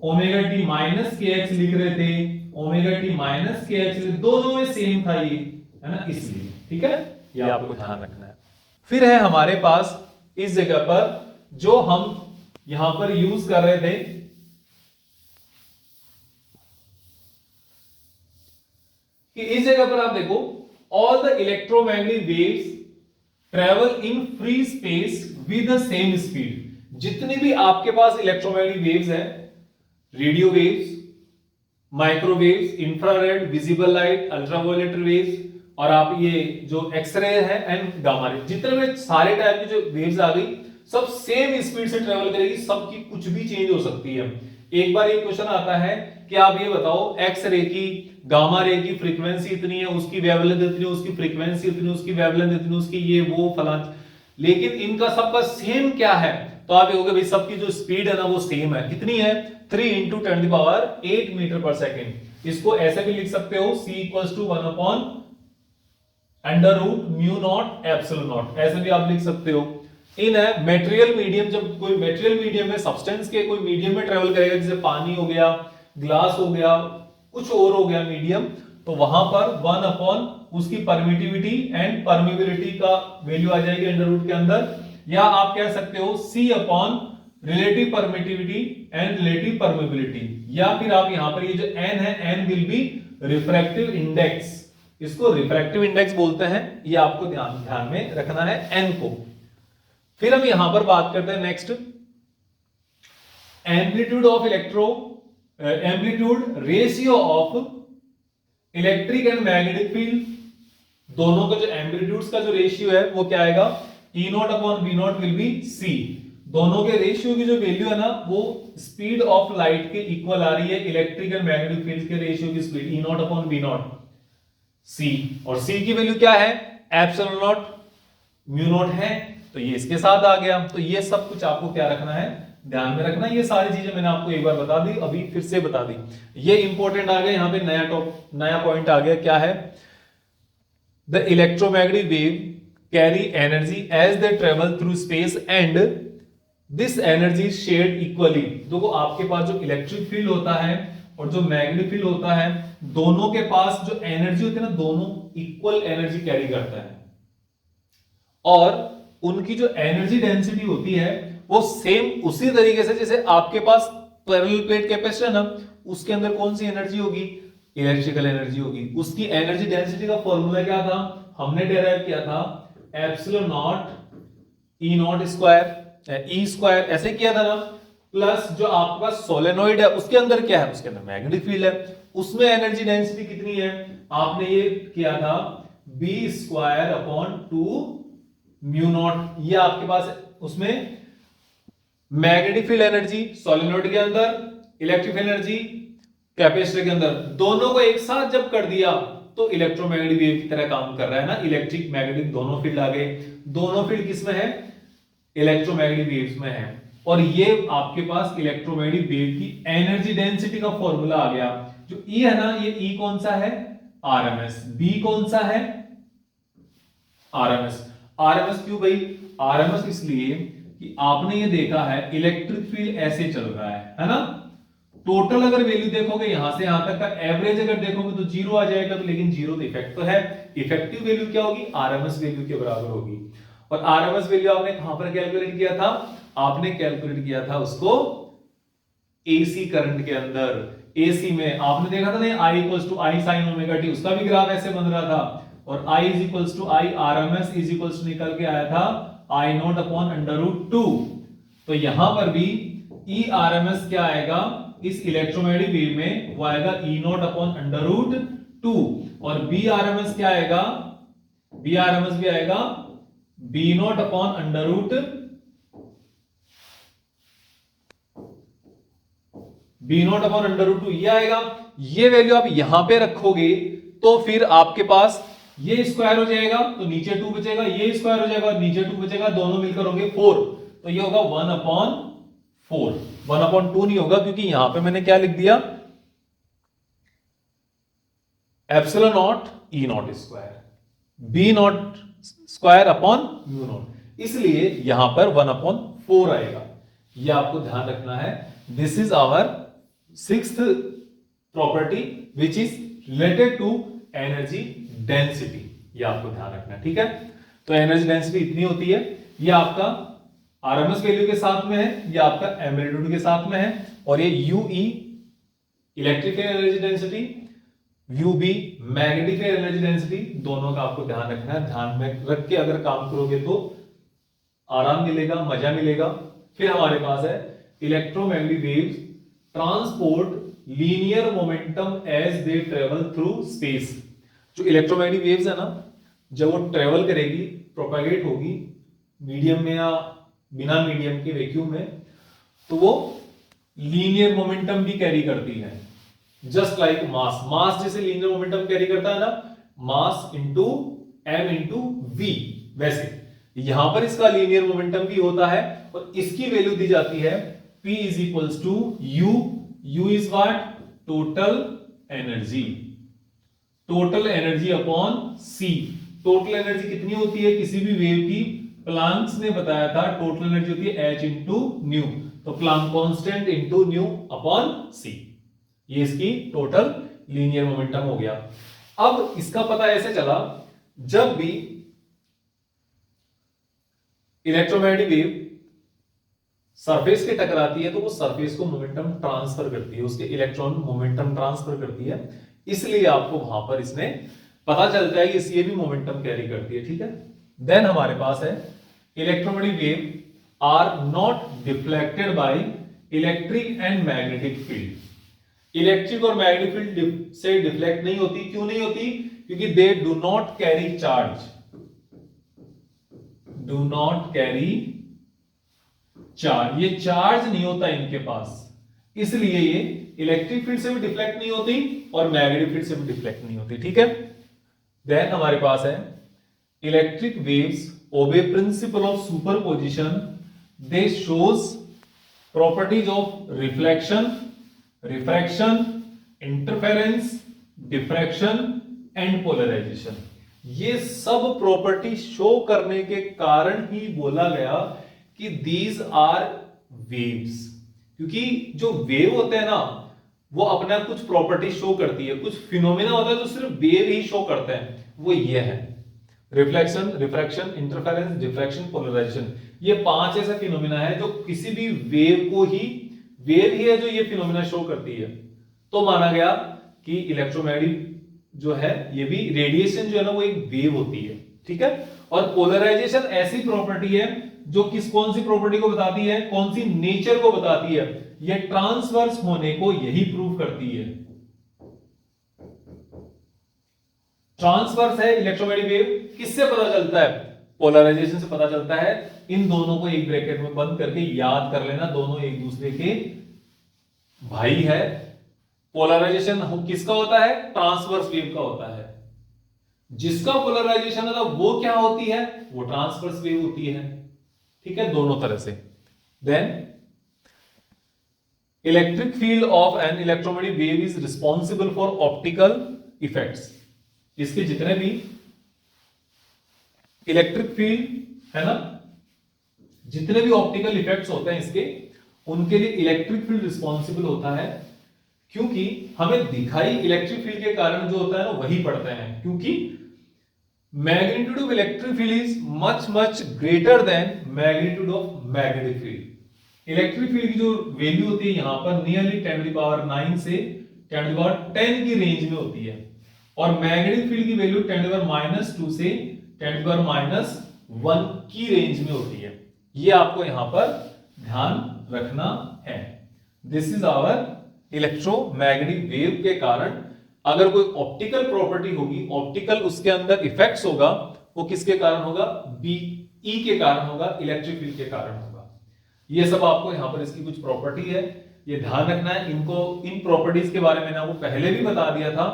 omega t minus k x लिख रहे थे, omega t minus k x, दोनों में सेम था ये, है ना, इसलिए। ठीक है, ये आपको ध्यान रखना है। फिर है हमारे पास इस जगह पर जो हम यहां पर यूज कर रहे थे, कि इस जगह पर आप देखो, all the electromagnetic waves travel in free space with the same speed. जितनी भी आपके पास इलेक्ट्रोमैग्नेटिक वेव्स हैं, radio waves, microwaves, infrared, visible light, ultraviolet rays, और आप ये जो एक्सरे है एंड गामा रे, जितने में सारे टाइप की जो वेव्स आ गई सब सेम स्पीड से ट्रेवल करेगी, सबकी कुछ भी चेंज हो सकती है। एक बार एक क्वेश्चन आता है कि आप ये बताओ एक्स रे की, गामा रे की फ्रीक्वेंसी इतनी है, उसकी वेवलेंथ इतनी है, उसकी फ्रीक्वेंसी इतनी, उसकी वेवलेंथ इतनी, उसकी ये वो फलां, लेकिन इनका सबका सेम क्या है? तो आप ये भाई सबकी जो स्पीड है ना वो सेम है। कितनी है? 3 × 10⁸ मीटर पर सेकेंड। इसको ऐसे भी लिख सकते हो c = 1/√μ0 ε0, ऐसे भी आप लिख सकते हो। इन है मेटेरियल मीडियम, जब कोई मेटेरियल मीडियम में सब्सटेंस के कोई मीडियम में ट्रेवल करेगा, जैसे पानी हो गया, ग्लास हो गया, कुछ और हो गया मीडियम, तो वहां पर 1 उसकी परमिटिविटी एंड परमिबिलिटी का वैल्यू आ जाएगी अंडर रूट के अंदर, या आप कह सकते हो c relative permittivity and relative permeability, या फिर आप यहां पर ये जो n है, n will be refractive index, इसको रिफ्रैक्टिव इंडेक्स बोलते हैं, ये आपको ध्यान में रखना है n को। फिर हम यहां पर बात करते हैं next, amplitude of amplitude ratio of electric and magnetic field, दोनों का जो एम्पलीट्यूड्स का जो रेशियो है वो क्या आएगा? E0/V0 will be c। दोनों के रेशियो की जो वैल्यू है ना वो स्पीड ऑफ लाइट के इक्वल आ रही है, इलेक्ट्रिक एंड मैग्नेटिक फील्ड के रेशियो की स्पीड E0/V0 c, और c की वैल्यू क्या है? ε0 μ0 है, तो ये इसके साथ आ गया। तो ये सब कुछ आपको क्या रखना है? ध्यान में रखना। ये सारी चीजें मैंने आपको एक बार बता दी, अभी फिर से बता दी, ये इंपॉर्टेंट आ गया। यहां पे नया पॉइंट आ गया, क्या है? The electromagnetic wave carry energy as they travel through space and this energy shared equally. देखो आपके पास जो इलेक्ट्रिक फील्ड होता है और जो मैग्नेटिक फील्ड होता है, दोनों के पास जो एनर्जी होती है ना, दोनों इक्वल एनर्जी कैरी करता है, और उनकी जो एनर्जी डेंसिटी होती है वो सेम उसी तरीके से जैसे आपके पास पैरेलल प्लेट कैपेसिटर ना, उसके अंदर कौन सी एनर्जी होगी? इलेक्ट्रिकल एनर्जी होगी। उसकी एनर्जी डेंसिटी का फॉर्मूला क्या था? हमने डेराइव किया था ε0 E0 ऐसे किया था ना, प्लस जो आपके पास सोलेनोइड है उसके अंदर क्या है? उसके अंदर मैग्नेटिक फील्ड है, उसमें एनर्जी डेंसिटी कितनी है? आपने ये किया था B²/2μ0, ये आपके पास उसमें मैग्नेटिक फील्ड एनर्जी सोलेनोइड के अंदर, इलेक्ट्रिक एनर्जी कैपेसिटर के अंदर, दोनों को एक साथ जब कर दिया तो इलेक्ट्रोमैग्नेटिक वेव की तरह काम कर रहा है ना। इलेक्ट्रिक मैग्नेटिक दोनों फील्ड आ गए, दोनों फील्ड किसमें है? इलेक्ट्रोमैग्नेटिक वेव्स में है। और ये आपके पास इलेक्ट्रोमैग्नेटिक वेव की एनर्जी डेंसिटी का फॉर्मूला आ गया। जो E है ना, ये E कौन सा है? RMS। B कौन सा है? RMS। RMS क्यों भाई? RMS इसलिए कि आपने ये देखा है इलेक्ट्रिक फील्ड ऐसे चल रहा है ना। टोटल अगर वैल्यू देखोगे यहां से यहां तक का एवरेज अगर देखोगे तो 0 आ जाएगा, तो लेकिन 0 तो इफेक्ट तो है। इफेक्टिव वैल्यू क्या होगी? RMS वैल्यू के बराबर होगी। और RMS वैल्यू आपने कहां पर कैलकुलेट किया था? आपने कैलकुलेट किया था उसको AC करंट के अंदर। AC में आपने देखा था ना, I = I sin ωt, उसका भी ग्राफ ऐसे बन रहा था, और I = I RMS निकल के आया था I0/√2। तो यहां पर भी E RMS क्या आएगा इस इलेक्ट्रोमैग्नेटिक वेव में? वो आएगा E0/√2। और B RMS क्या आएगा? B RMS भी आएगा B0/√2। ये आएगा। ये वैल्यू आप यहां पे रखोगे तो फिर आपके पास ये स्क्वायर हो जाएगा तो नीचे 2 बचेगा, ये स्क्वायर हो जाएगा नीचे 2 बचेगा, दोनों मिलकर होंगे 4। तो ये होगा 1/4। 1/2 नहीं होगा, क्योंकि यहां पे मैंने क्या लिख दिया? ε0 E0² B0² इसलिए यहां पर 1/4 आएगा। ये आपको ध्यान रखना है। This is our 6th property which is related to energy density. ये आपको ध्यान रखना है, ठीक है। तो एनर्जी डेंसिटी इतनी होती है। ये आपका आरएमएस वैल्यू के साथ में है, ये आपका एम्पलीट्यूड के साथ में है, और ये UE electrical energy density, UB magnetic energy density, दोनों का आपको ध्यान रखना है। ध्यान में रख के अगर काम करोगे तो आराम मिलेगा, मजा मिलेगा। फिर हमारे पास है electromagnetic waves transport linear momentum as they travel through space. जो इलेक्ट्रोमैग्नेटिक वेव्स है ना, जब वो ट्रेवल करेगी, प्रोपेगेट होगी मीडियम में या बिना मीडियम के वैक्यूम में, तो वो लीनियर मोमेंटम भी कैरी करती है, जस्ट लाइक मास। मास जैसे लीनियर मोमेंटम कैरी करता है ना, mass into m into v, वैसे यहां पर इसका लीनियर मोमेंटम भी होता है और इसकी वैल्यू दी जाती है P is equals to u. U is what? Total energy. Total energy upon c. Total energy कितनी होती है किसी भी वेव की? प्लांक्स ने बताया था टोटल एनर्जी होती है H इंटू न्यू, तो Planck constant into nu upon C. ये इसकी टोटल लीनियर मोमेंटम हो गया। अब इसका पता ऐसे चला, जब भी इलेक्ट्रोमैग्नेटिक वेव सरफेस के टकराती है तो वो सरफेस को मोमेंटम ट्रांसफर करती है, उसके इलेक्ट्रॉन मोमेंटम ट्रांसफर करती है, इसलिए आपको वहां पर इसने पता चलता है कि ये भी मोमेंटम कैरी करती है। ठीक है, देन हमारे पास है electromagnetic wave are not deflected by electric and magnetic field. Electric और मैग्नेटिक फील्ड से डिफ्लेक्ट नहीं होती। क्यों नहीं होती? क्योंकि they do not carry charge, do not carry charge, ये चार्ज नहीं होता इनके पास, इसलिए ये इलेक्ट्रिक फील्ड से भी डिफ्लेक्ट नहीं होती और मैग्नेटिक फील्ड से भी डिफ्लेक्ट नहीं होती। ठीक है, देन हमारे पास है electric waves obey principle of superposition, they shows properties of reflection, refraction, interference, diffraction and polarisation. ये सब प्रॉपर्टी शो करने के कारण ही बोला गया कि दीज आर वेव्स, क्योंकि जो वेव होते हैं ना वो अपना कुछ प्रॉपर्टी शो करती है, कुछ फिनोमेना होता है जो सिर्फ वेव ही शो करते हैं, वो ये है reflection, refraction, interference, diffraction, polarisation. ये 5 ऐसे फिनोमेना है जो किसी भी वेव को ही, वेव ही है जो ये फिनोमेना शो करती है। तो माना गया कि इलेक्ट्रोमैग्नेटिक जो है ये भी रेडिएशन जो है ना वो एक वेव होती है। ठीक है, और पोलराइजेशन ऐसी प्रॉपर्टी है जो कौन सी प्रॉपर्टी को बताती है, कौन सी नेचर को बताती है? ये ट्रांसवर्स होने को यही प्रूव करती है। ट्रांसवर्स है इलेक्ट्रोमैग्नेटिक वेव, किससे पता चलता है? पोलराइजेशन से पता चलता है। इन दोनों को एक ब्रैकेट में बंद करके याद कर लेना, दोनों एक दूसरे के भाई है। पोलराइजेशन किसका होता है? ट्रांसवर्स वेव का होता है। जिसका पोलराइजेशन होता है वो क्या होती है? वो ट्रांसवर्स वेव होती है। ठीक है, दोनों तरह से। Then electric field of an electromagnetic wave is responsible for optical effects. इसके जितने भी इलेक्ट्रिक फील्ड है ना, जितने भी ऑप्टिकल इफेक्ट्स होते हैं इसके, उनके लिए इलेक्ट्रिक फील्ड रिस्पॉन्सिबल होता है, क्योंकि हमें दिखाई इलेक्ट्रिक फील्ड के कारण जो होता है ना वही पड़ते हैं, क्योंकि magnitude of electric field is much much greater than magnitude of magnetic field. Electric field की जो वैल्यू होती है यहां पर नियरली 10⁹ से 10⁻10 की रेंज में होती है, और मैग्नेटिक फील्ड की वैल्यू 10⁻2 से 10⁻1 की रेंज में होती है। ये आपको यहां पर ध्यान रखना है। This is our electromagnetic wave के कारण अगर कोई ऑप्टिकल प्रॉपर्टी होगी, ऑप्टिकल उसके अंदर इफेक्ट्स होगा, वो किसके कारण होगा? बीई के कारण होगा, इलेक्ट्रिक फील्ड के कारण होगा। ये सब आपको यहां पर इसकी कुछ प्रॉपर्टी है, ये ध्यान रखना है। इनको, इन प्रॉपर्टीज के बारे में ना वो पहले भी बता दिया था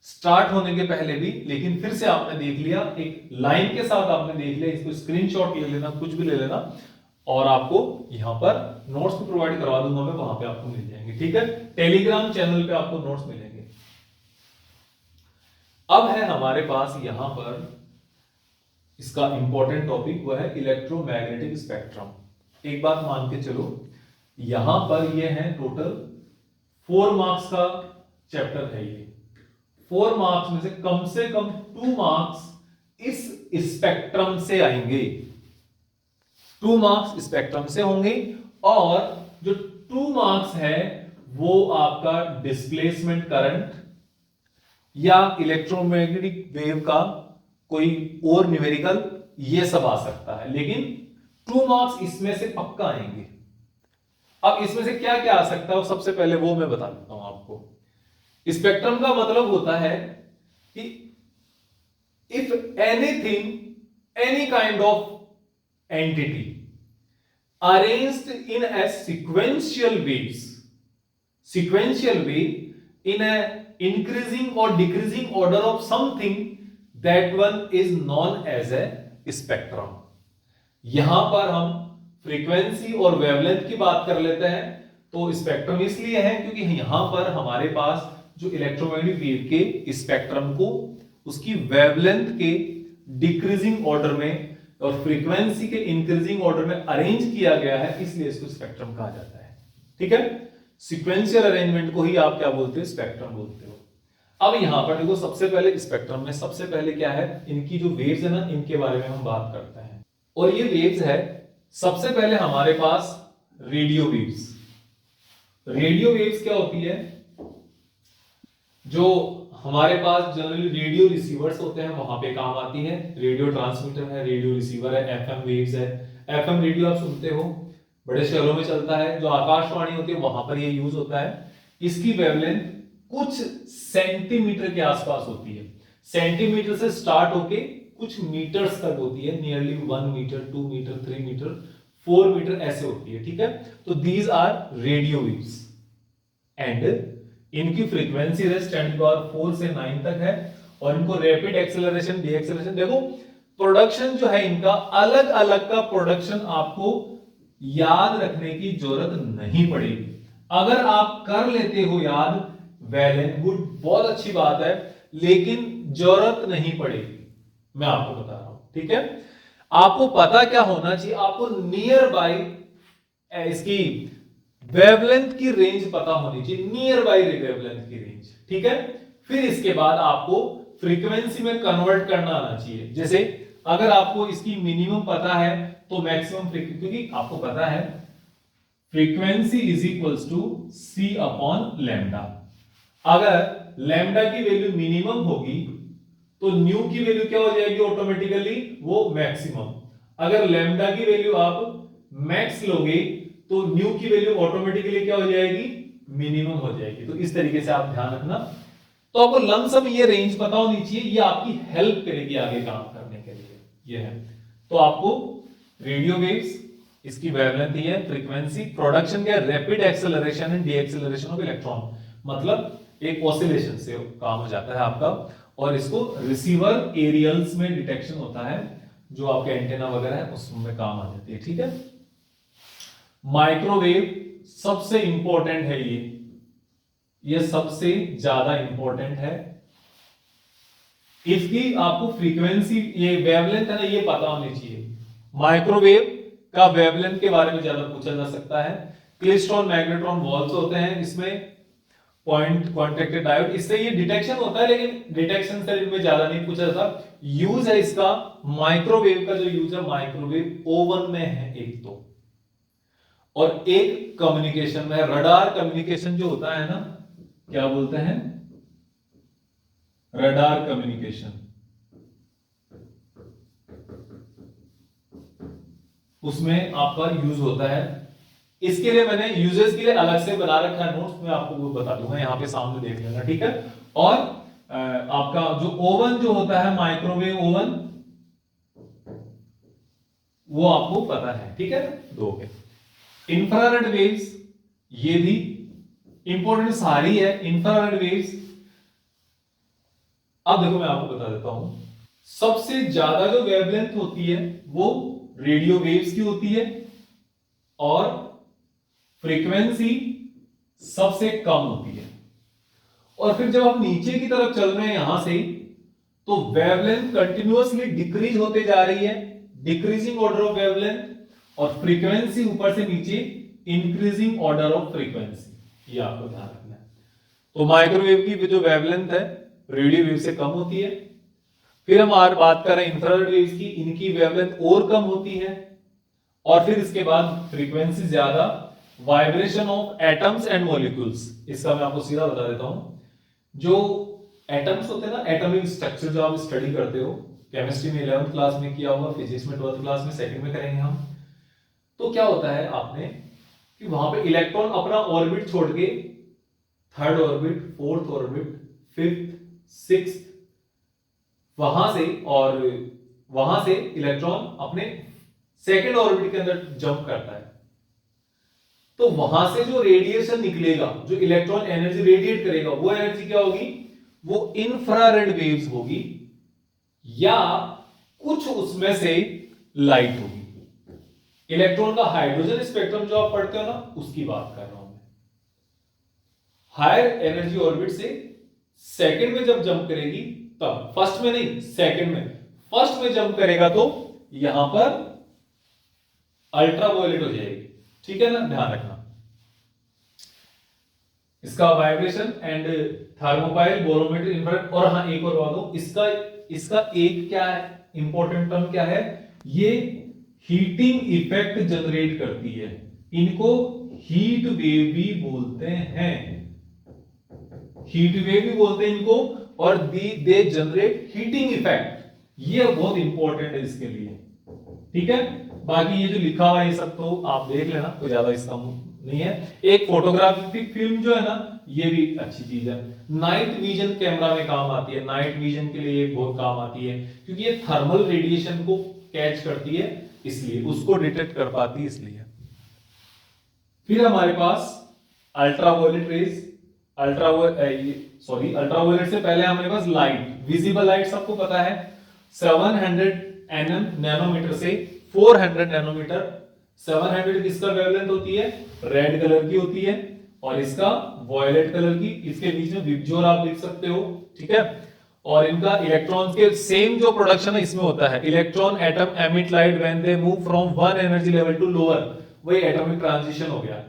स्टार्ट होने के पहले भी, लेकिन फिर से आपने देख लिया, एक लाइन के साथ आपने देख लिया। इसको स्क्रीनशॉट ले लेना, कुछ भी ले लेना, और आपको यहां पर नोट्स भी प्रोवाइड करवा दूंगा मैं, वहां पे आपको मिल जाएंगे। ठीक है, टेलीग्राम चैनल पे आपको नोट्स मिलेंगे। अब है हमारे पास यहां पर इसका इंपॉर्टेंट टॉपिक, वह है इलेक्ट्रोमैग्नेटिक स्पेक्ट्रम। एक बात मान के चलो, यहां पर यह है टोटल 4 मार्क्स का चैप्टर है। ये 4 मार्क्स में से कम 2 मार्क्स इस स्पेक्ट्रम से आएंगे। 2 मार्क्स स्पेक्ट्रम से होंगे, और जो 2 मार्क्स है वो आपका डिस्प्लेसमेंट करंट या इलेक्ट्रोमैग्नेटिक वेव का कोई और न्यूमेरिकल, ये सब आ सकता है, लेकिन 2 मार्क्स इसमें से पक्का आएंगे। अब इसमें से क्या क्या आ सकता है सबसे पहले वो मैं बता देता हूं आपको। स्पेक्ट्रम का मतलब होता है कि if anything, any kind of entity arranged in a sequential way in a increasing or decreasing order of something, that one is known as a spectrum. यहां पर हम फ्रीक्वेंसी और वेवलेंथ की बात कर लेते हैं। तो स्पेक्ट्रम इसलिए है क्योंकि यहां पर हमारे पास जो इलेक्ट्रोमैग्नेटिक वेव के स्पेक्ट्रम को उसकी वेवलेंथ के डिक्रीजिंग ऑर्डर में और फ्रीक्वेंसी के इंक्रीजिंग ऑर्डर में अरेंज किया गया है, इसलिए इसको स्पेक्ट्रम कहा जाता है। ठीक है, सीक्वेंशियल अरेंजमेंट को ही आप क्या बोलते हो, स्पेक्ट्रम बोलते हो। अब यहां पर देखो, सबसे पहले स्पेक्ट्रम में सबसे पहले क्या है, इनकी जो वेव्स है ना, इनके बारे में हम बात करते हैं। और ये वेव्स है, सबसे पहले हमारे पास रेडियो वेव्स। रेडियो वेव्स क्या होती है, जो हमारे पास जनरली रेडियो रिसीवर्स होते हैं वहां पे काम आती है। रेडियो ट्रांसमीटर है, रेडियो रिसीवर है, एफएम वेव्स है। एफएम रेडियो आप सुनते हो, बड़े शहरों में चलता है। जो आकाशवाणी होती है वहां पर ये यूज होता है। इसकी वेवलेंथ कुछ सेंटीमीटर के आसपास होती है। सेंटीमीटर से स्टार्ट होके कुछ मीटर्स तक होती है, nearly 1 metre, 2 metre, 3 metre, 4 metre ऐसे होती है। ठीक है, तो these are radio waves and इनकी फ्रीक्वेंसी रेंज 10⁴ से 9 तक है। और इनको रैपिड एक्सेलरेशन, डी एक्सेलरेशन, देखो प्रोडक्शन जो है इनका अलग अलग का प्रोडक्शन आपको याद रखने की जरूरत नहीं पड़ेगी। अगर आप कर लेते हो याद, वेल एंड गुड, बहुत अच्छी बात है, लेकिन जरूरत नहीं पड़ेगी, मैं आपको बता रहा हूं। ठीक है, आपको पता क्या होना चाहिए, आपको नियर बाय इसकी वेवलेंथ की रेंज पता होनी चाहिए, नियर बाय वेवलेंथ की रेंज। ठीक है, फिर इसके बाद आपको फ्रीक्वेंसी में कन्वर्ट करना आना चाहिए। जैसे अगर आपको इसकी मिनिमम पता है तो मैक्सिमम फ्रीक्वेंसी, क्योंकि आपको पता है frequency is equals to c upon lambda. अगर लैम्डा की वैल्यू मिनिमम होगी तो न्यू की वैल्यू क्या हो जाएगी, ऑटोमेटिकली वो मैक्सिमम। अगर लैम्डा की वैल्यू आप मैक्स लोगे तो न्यू की वैल्यू ऑटोमेटिकली क्या हो जाएगी, मिनिमम हो जाएगी। तो इस तरीके से आप ध्यान रखना। तो आपको लमसम ये रेंज पता होनी चाहिए, ये आपकी हेल्प करेगी आगे काम करने के लिए। ये है, तो आपको रेडियो वेव्स, इसकी वेवलेंथ है, फ्रीक्वेंसी, प्रोडक्शन क्या, rapid acceleration and D acceleration of electron, मतलब एक ऑसिलेशन से काम हो जाता है आपका। और इसको रिसीवर एरियल्स में डिटेक्शन होता है, जो आपके एंटेना वगैरह है उसमें काम आ जाती है। ठीक है, माइक्रोवेव सबसे इंपॉर्टेंट है, ये सबसे ज्यादा इंपॉर्टेंट है। इसकी आपको फ्रीक्वेंसी, ये वेवलेंथ है ना, ये पता होनी चाहिए। माइक्रोवेव का वेवलेंथ के बारे में ज्यादा पूछा जा सकता है। क्लेस्ट्रॉन, मैग्नेट्रॉन वॉल्स होते हैं, इसमें पॉइंट कॉन्टैक्टेड डायोड, इससे ये डिटेक्शन होता है, लेकिन डिटेक्शन से इनमें ज्यादा नहीं पूछा जाता। यूज है इसका, माइक्रोवेव का जो यूज है, माइक्रोवेव ओवन में है एक तो, और एक कम्युनिकेशन में। रडार कम्युनिकेशन जो होता है ना, क्या बोलते हैं, रडार कम्युनिकेशन, उसमें आपका यूज होता है। इसके लिए मैंने यूजेस के लिए अलग से बना रखा है नोट्स, में आपको वो बता दूंगा, यहां पे सामने देख लेना। ठीक है, और आपका जो ओवन जो होता है, माइक्रोवेव ओवन, वो आपको पता है। ठीक है, दो के इंफ्रारेड वेव्स, ये भी इंपॉर्टेंट सारी है इंफ्रारेड वेव्स। अब देखो मैं आपको बता देता हूं, सबसे ज्यादा जो वेवलेंथ होती है वो रेडियो वेव्स की होती है, और फ्रीक्वेंसी सबसे कम होती है। और फिर जब आप नीचे की तरफ चल रहे हैं यहां से, तो वेवलेंथ कंटिन्यूअसली डिक्रीज होते जा रही है, डिक्रीजिंग ऑर्डर ऑफ वेवलेंथ, और फ्रीक्वेंसी ऊपर से नीचे इंक्रीजिंग ऑर्डर ऑफ फ्रीक्वेंसी, ये आपको ध्यान रखना है। तो माइक्रोवेव की जो वेवलेंथ है रेडियो वेव से कम होती है। फिर हम आज बात कर रहे हैं इंफ्रारेड वेव्स की, इनकी वेवलेंथ और कम होती है। और फिर इसके बाद फ्रीक्वेंसी ज्यादा, vibration of atoms and molecules, इसका मैं आपको सीधा बता देता हूं। जो एटम्स होते हैं ना, एटॉमिक स्ट्रक्चर जो आप स्टडी करते हो, केमिस्ट्री में 11th क्लास में किया होगा, फिजिक्स में 12th क्लास में, सेकंड में करेंगे हम। तो क्या होता है आपने कि वहां पे इलेक्ट्रॉन अपना ऑर्बिट छोड़ के third orbit, fourth orbit, fifth, sixth, वहां से, और वहां से इलेक्ट्रॉन अपने सेकेंड ऑर्बिट के अंदर जंप करता है। तो वहां से जो रेडिएशन निकलेगा, जो इलेक्ट्रॉन एनर्जी रेडिएट करेगा, वो एनर्जी क्या होगी? वो इंफ्रारेड वेव्स होगी, या कुछ उसमें से लाइट होगी। इलेक्ट्रॉन का हाइड्रोजन स्पेक्ट्रम जो आप पढ़ते हो ना, उसकी बात कर रहा हूं मैं। हायर एनर्जी ऑर्बिट से सेकंड में जब जंप करेगी, तब फर्स्ट में नहीं, सेकंड में। फर्स्ट में जंप करेगा तो यहां पर अल्ट्रावायलेट हो जाएगी, ठीक है ना, ध्यान रखना। इसका vibration and thermopile, barometer, infrared. और हाँ, एक और बात हो, इसका एक क्या है, इंपॉर्टेंट टर्म क्या है, ये हीटिंग इफेक्ट जनरेट करती है। इनको हीट वेव भी बोलते हैं, हीट वेव भी बोलते हैं इनको, और दे जनरेट हीटिंग इफेक्ट। ये बहुत इंपॉर्टेंट है इसके लिए, ठीक है। बाकी ये जो लिखा हुआ है ये सब तो आप देख लेना, कोई ज्यादा इसका नहीं है। एक फोटोग्राफिक फिल्म जो है ना, ये भी अच्छी चीज है। नाइट विजन कैमरा में काम आती है, नाइट विजन के लिए बहुत काम आती है, क्योंकि ये थर्मल रेडिएशन को कैच करती है, इसलिए उसको डिटेक्ट कर पाती है, इसलिए। फिर हमारे पास अल्ट्रावायलेट रेज, अल्ट्रावायलेट से पहले हमारे पास लाइट, विजिबल लाइट सबको पता है, 700 nm नैनोमीटर से 400 नैनोमीटर। 700 किसका वेवलेंथ होती है? रेड कलर की होती है, और इसका वॉयलेट कलर की। इसके बीच में विबज्योर आप लिख सकते हो, ठीक है। और इनका इलेक्ट्रॉन्स के सेम जो प्रोडक्शन है इसमें होता है। Electron atom emit light when they move from one energy level to lower, वही एटॉमिक ट्रांजिशन हो गया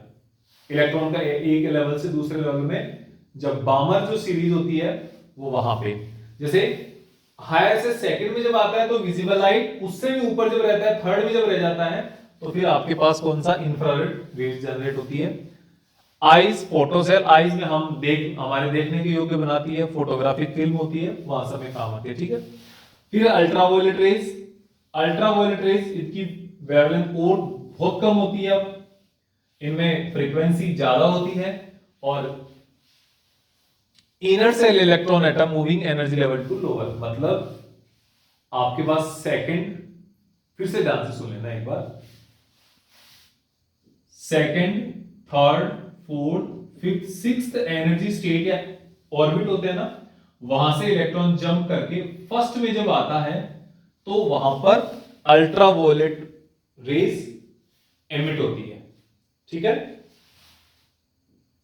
इलेक्ट्रॉन का एक लेवल से दूसरे लेवल में। जब बामर जो सीरीज होती है वो वहां पे, जैसे हायर से सेकंड में जब आता है तो विजिबल लाइट, उससे भी ऊपर जब रहता है, थर्ड में जब रह जाता है, तो फिर आपके पास कौन सा? इंफ्रारेड वेव जनरेट होती है। आईज, फोटोसेल, आईज में हमारे देखने के योग्य बनाती है, फोटोग्राफिक फिल्म होती है, वहां सब में काम आती है, ठीक है। फिर अल्ट्रावायलेट रेज, अल्ट्रावायलेट रेज इनकी वेवलेंथ बहुत कम होती है, इनमें फ्रीक्वेंसी ज्यादा होती है, और inner shell electron atom moving energy level to lower, मतलब आपके पास सेकंड, फिर से ध्यान से सुन लेना एक बार, second, third, fourth, fifth, sixth energy state या ऑर्बिट होते हैं ना, वहां से इलेक्ट्रॉन जंप करके फर्स्ट में जब आता है तो वहां पर अल्ट्रावायलेट रेज एमिट होती है, ठीक है।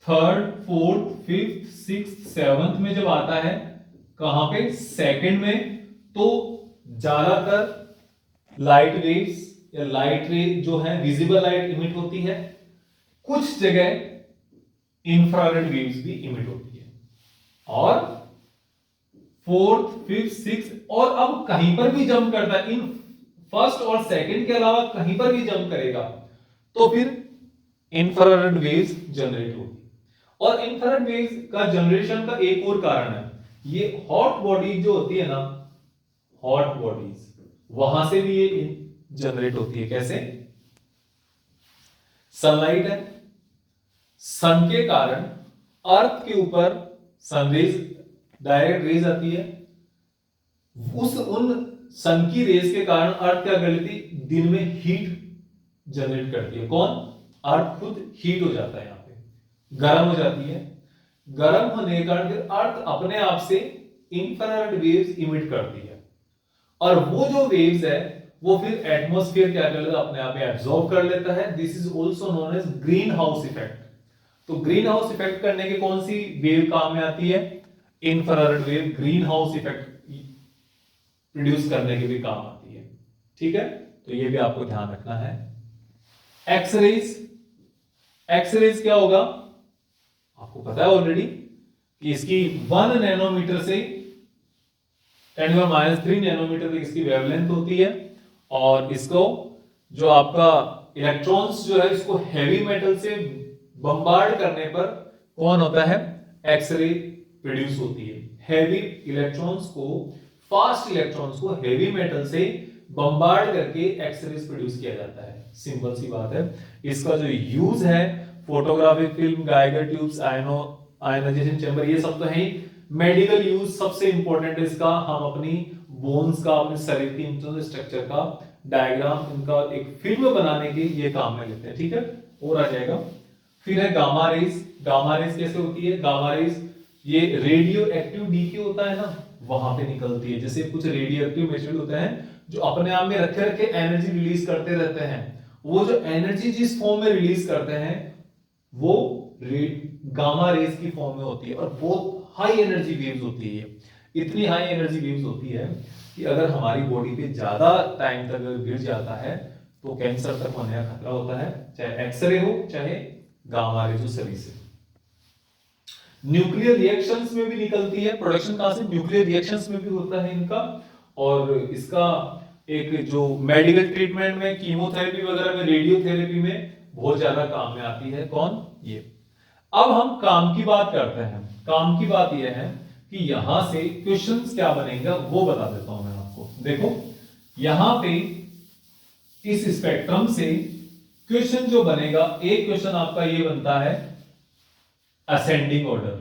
Third, fourth, fifth, sixth, seventh में जब आता है, कहां पे? सेकंड में, तो ज्यादातर लाइट वेव्स या लाइट रे जो है, विजिबल लाइट इमिट होती है, कुछ जगह इंफ्रारेड वेव्स भी इमिट होती है। और फोर्थ, फिफ्थ, सिक्स्थ, और अब कहीं पर भी जंप करता है, इन फर्स्ट और सेकंड के अलावा कहीं पर भी जंप करेगा, तो फिर इंफ्रारेड वेव्स जनरेट होगी। और इंफ्रारेड वेव्स का जनरेशन का एक और कारण है, ये हॉट बॉडी जो होती है ना, हॉट बॉडीज, वहां से भी ये जनरेट होती है। कैसे? सनलाइट है, सन के कारण अर्थ के ऊपर सनरेज, डायरेक्ट रेज आती है, उन सन की रेज के कारण अर्थ क्या कर लेती? दिन में हीट जनरेट करती है। कौन? अर्थ खुद हीट हो जाता है, यहां पे गर्म हो जाती है। गर्म होने के कारण फिर अर्थ अपने आप से इंफ्रारेड वेव्स इमिट करती है, और वो जो वेव्स है वो फिर एटमॉस्फेयर क्या कर लेता है? अपने आप में एब्जॉर्ब कर लेता है। This is also known as greenhouse effect. तो ग्रीन हाउस इफेक्ट करने की कौन सी वेव काम में आती है? Infrared wave greenhouse effect produce करने के भी काम आती है, ठीक है। तो ये भी आपको ध्यान रखना है। एक्सरेज, एक्सरेज क्या होगा? आपको पता है ऑलरेडी कि इसकी 1 नैनोमीटर से 10⁻³ नैनोमीटर तक इसकी वेवलेंथ होती है, और इसको जो आपका इलेक्ट्रॉन्स जो है, इसको हैवी मेटल से बम्बार्ड करने पर कौन होता है? एक्सरे प्रोड्यूस होती है। हैवी इलेक्ट्रॉन्स को, फास्ट इलेक्ट्रॉन्स को हैवी मेटल से बम्बार्ड करके एक्सरेज प्रोड्यूस किया जाता है। सिंपल सी बात है। इसका जो यूज है, photographic film, Geiger tubes, ionisation chamber, ये सब तो है ही। मेडिकल यूज सबसे इंपॉर्टेंट है इसका, हम अपनी बोन्स का, अपने शरीर की इंटरनल स्ट्रक्चर का डायग्राम, इनका एक फिल्म बनाने के ये काम में लेते हैं, ठीक है। और आ जाएगा। फिर है गामा रेज। गामा रेज कैसे होती है? गामा रेज ये रेडियो एक्टिव डीके होता है ना, वहां पे निकलती है। जैसे कुछ रेडियो एक्टिव मटेरियल होते हैं जो अपने आप में रखे रखे एनर्जी रिलीज करते रहते हैं, वो जो एनर्जी जिस फॉर्म में रिलीज करते हैं वो गामा रेज की फॉर्म में होती है, और बहुत हाई एनर्जी वेव्स होती है। इतनी हाई एनर्जी वेव्स होती है कि अगर हमारी बॉडी पे ज्यादा टाइम तक अगर गिर जाता है तो कैंसर तक होने का खतरा होता है, चाहे एक्सरे हो चाहे गामा रेज हो, सभी से। न्यूक्लियर रिएक्शंस में भी निकलती है, प्रोडक्शन कहां से? न्यूक्लियर रिएक्शंस में भी होता है इनका। और इसका एक जो मेडिकल ट्रीटमेंट में, कीमोथेरेपी वगैरह में, रेडियोथेरेपी में बहुत ज्यादा काम में आती है। कौन? ये। अब हम काम की बात करते हैं। काम की बात यह है कि यहां से क्वेश्चंस क्या बनेगा वो बता देता हूं मैं आपको। देखो यहां पे इस स्पेक्ट्रम से क्वेश्चन जो बनेगा, एक क्वेश्चन आपका ये बनता है असेंडिंग ऑर्डर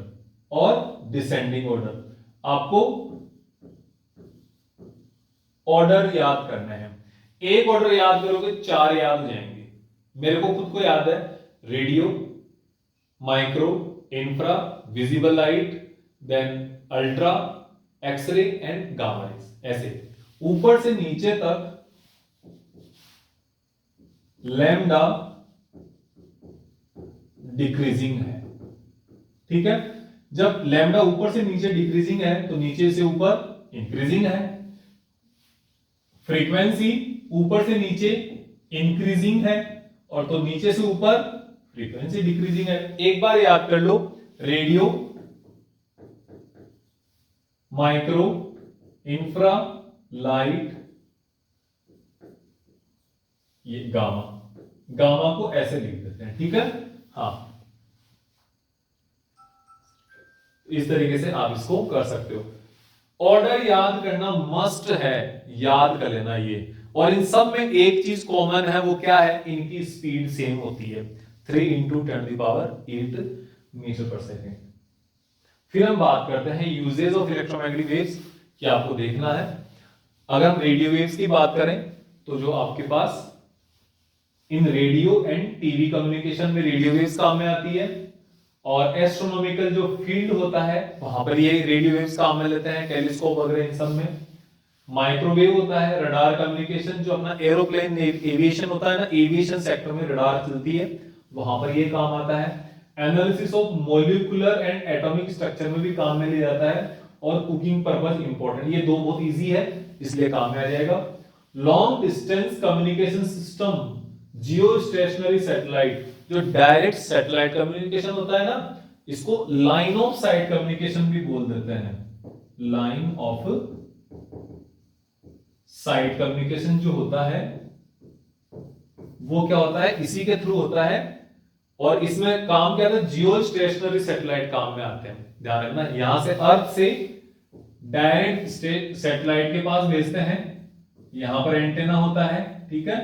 और डिसेंडिंग ऑर्डर। आपको ऑर्डर याद करना है। एक ऑर्डर याद करोगे 4 याद हो जाएंगे। मेरे को खुद को याद है, radio, micro, infra, visible light, then ultra, x-ray and gamma rays. ऐसे ऊपर से नीचे तक लैम्डा डिक्रीजिंग है, ठीक है। जब लैम्डा ऊपर से नीचे डिक्रीजिंग है तो नीचे से ऊपर इंक्रीजिंग है। फ्रीक्वेंसी ऊपर से नीचे इंक्रीजिंग है और तो नीचे से ऊपर फ्रीक्वेंसी डिक्रीजिंग है। एक बार याद कर लो, रेडियो, माइक्रो, इंफ्रा, लाइट, ये गामा। गामा को ऐसे लिख देते हैं, ठीक है। हाँ, इस तरीके से आप इसको कर सकते हो। ऑर्डर याद करना मस्ट है, याद कर लेना ये। और इन सब में एक चीज कॉमन है, वो क्या है? इनकी स्पीड सेम होती है, 3 × 10⁸ मीटर पर सेकेंड। फिर हम बात करते हैं यूजेज ऑफ इलेक्ट्रोमैग्नेटिक वेव्स, कि आपको देखना है। अगर हम रेडियो वेव्स की बात करें तो जो आपके पास in radio and TV communication में रेडियो वेव्स काम में आती है, और एस्ट्रोनॉमिकल जो फील्ड होता है वहां पर ये रेडियो वेव्स काम में लेते हैं, टेलीस्कोप वगैरह इन सब में। माइक्रोवेव होता है, रडार कम्युनिकेशन, जो अपना एरोप्लेन एविएशन होता है ना, एविएशन सेक्टर में रडार चलती है, वहां पर ये काम आता है। Analysis of molecular and atomic structure में भी काम में लिया जाता है, और कुकिंग पर्पस इंपॉर्टेंट। ये दो बहुत इजी है इसलिए काम में आ जाएगा। लॉन्ग डिस्टेंस कम्युनिकेशन सिस्टम, जियो स्टेशनरी सैटेलाइट, जो डायरेक्ट सैटेलाइट कम्युनिकेशन होता है ना, इसको लाइन ऑफ साइट कम्युनिकेशन भी बोल देते हैं। लाइन ऑफ साइट कम्युनिकेशन जो होता है वो क्या होता है? इसी के थ्रू होता है, और इसमें काम क्या है? जियो स्टेशनरी सैटेलाइट काम में आते हैं। ध्यान रखना, यहां से अर्थ से डायरेक्ट सैटेलाइट के पास भेजते हैं, यहां पर एंटेना होता है, ठीक है,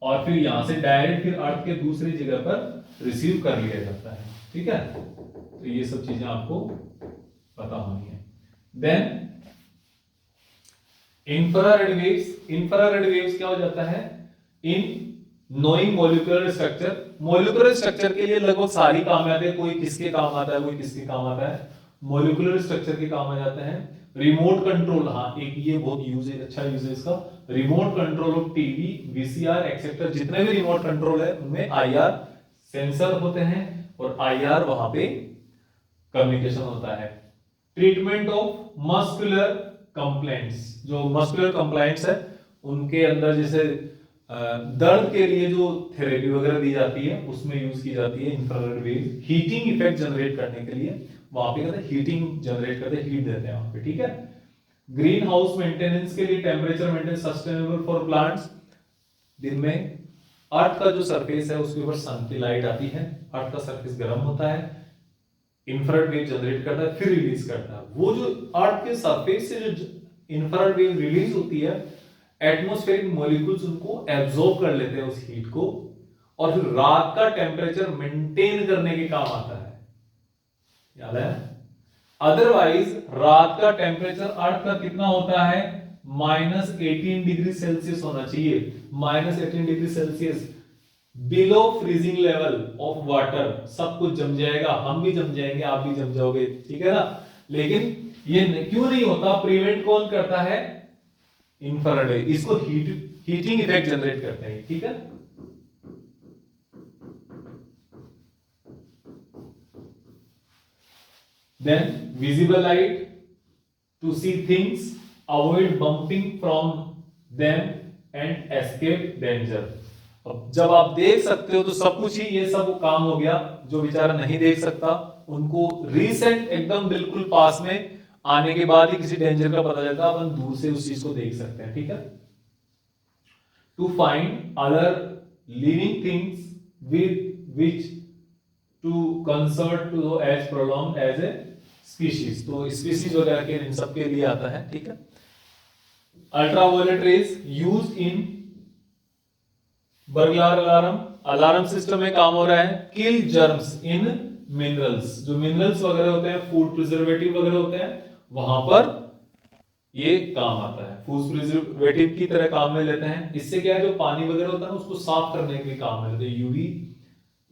और फिर यहां से डायरेक्ट फिर अर्थ के दूसरी जगह पर रिसीव कर लिया जाता है, ठीक है। तो ये सब चीजें आपको पता होनी है। Then infrared waves. Infrared waves क्या हो जाता है? In knowing molecular structure. Molecular structure के लिए लगभग सारी काम आते हैं, कोई किसके काम आता है, कोई किसके काम आता है, मॉलिक्यूलर स्ट्रक्चर के काम आ जाते हैं। रिमोट कंट्रोल, हाँ एक ये बहुत यूज है, अच्छा यूज है इसका। Remote control of TV, VCR etcetera, जितने भी रिमोट कंट्रोल है उनमें आईआर सेंसर होते हैं, और आईआर वहां पे कम्युनिकेशन होता है। ट्रीटमेंट ऑफ मस्कुलर कंप्लेंट्स, जो मस्कुलर कंप्लेंट्स है उनके अंदर जैसे दर्द के लिए जो थेरेपी वगैरह दी जाती है उसमें यूज की जाती है infrared wave. Heating effect generate करने के लिए वहां पे कहते हैं हीटिंग जनरेट करते हैं, हीट देते हैं वहां पे, ठीक है। ग्रीन हाउस मेंटेनेंस के लिए, temperature maintenance sustainable for plants. दिन में अर्थ का जो सरफेस है उसके ऊपर सन की लाइट आती है, अर्थ का सरफेस गर्म होता है, इंफ्रारेड वेव जनरेट करता है, फिर रिलीज करता है। वो जो अर्थ के सरफेस से जो इंफ्रारेड वेव रिलीज होती है, एटमॉस्फेरिक मॉलिक्यूल्स उनको एब्जॉर्ब कर लेते हैं उस हीट को, और फिर रात का टेम्परेचर मेंटेन करने के काम आता है। याद है। अदरवाइज रात का टेम्परेचर अर्थ का कितना होता है, -18 डिग्री सेल्सियस होना चाहिए, -18 degree Celsius below freezing level of water. सब कुछ जम जाएगा, हम भी जम जाएंगे, आप भी जम जाओगे, ठीक है ना। लेकिन ये क्यों नहीं होता, प्रिवेंट कौन करता है, इंफ्रारेड, इसको हीटिंग इफेक्ट जनरेट करते हैं, ठीक है। Then visible light to see things, avoid bumping from them and escape danger। अब जब आप देख सकते हो तो सब कुछ ही, ये सब काम हो गया। जो बेचारा नहीं देख सकता उनको रिसेंट एकदम बिल्कुल पास में आने के बाद ही किसी डेंजर का पता चलता, अपन दूर से उस चीज को देख सकते हैं, ठीक है। To find other living things with which to concert to as prolong as a species, तो स्पीशीज वगैरह के इन सब के लिए आता है, ठीक है। Ultraviolet rays use in burglar alarm, alarm system में काम हो रहा है। किल जर्म्स इन मिनरल्स, जो मिनरल्स वगैरह होते हैं, फूड प्रिजर्वेटिव वगैरह होते हैं, वहां पर ये काम आता है, फूड प्रिजर्वेटिव की तरह काम में लेते हैं। इससे क्या है, जो पानी वगैरह होता है ना उसको साफ करने के लिए काम में लेते हैं, यूवी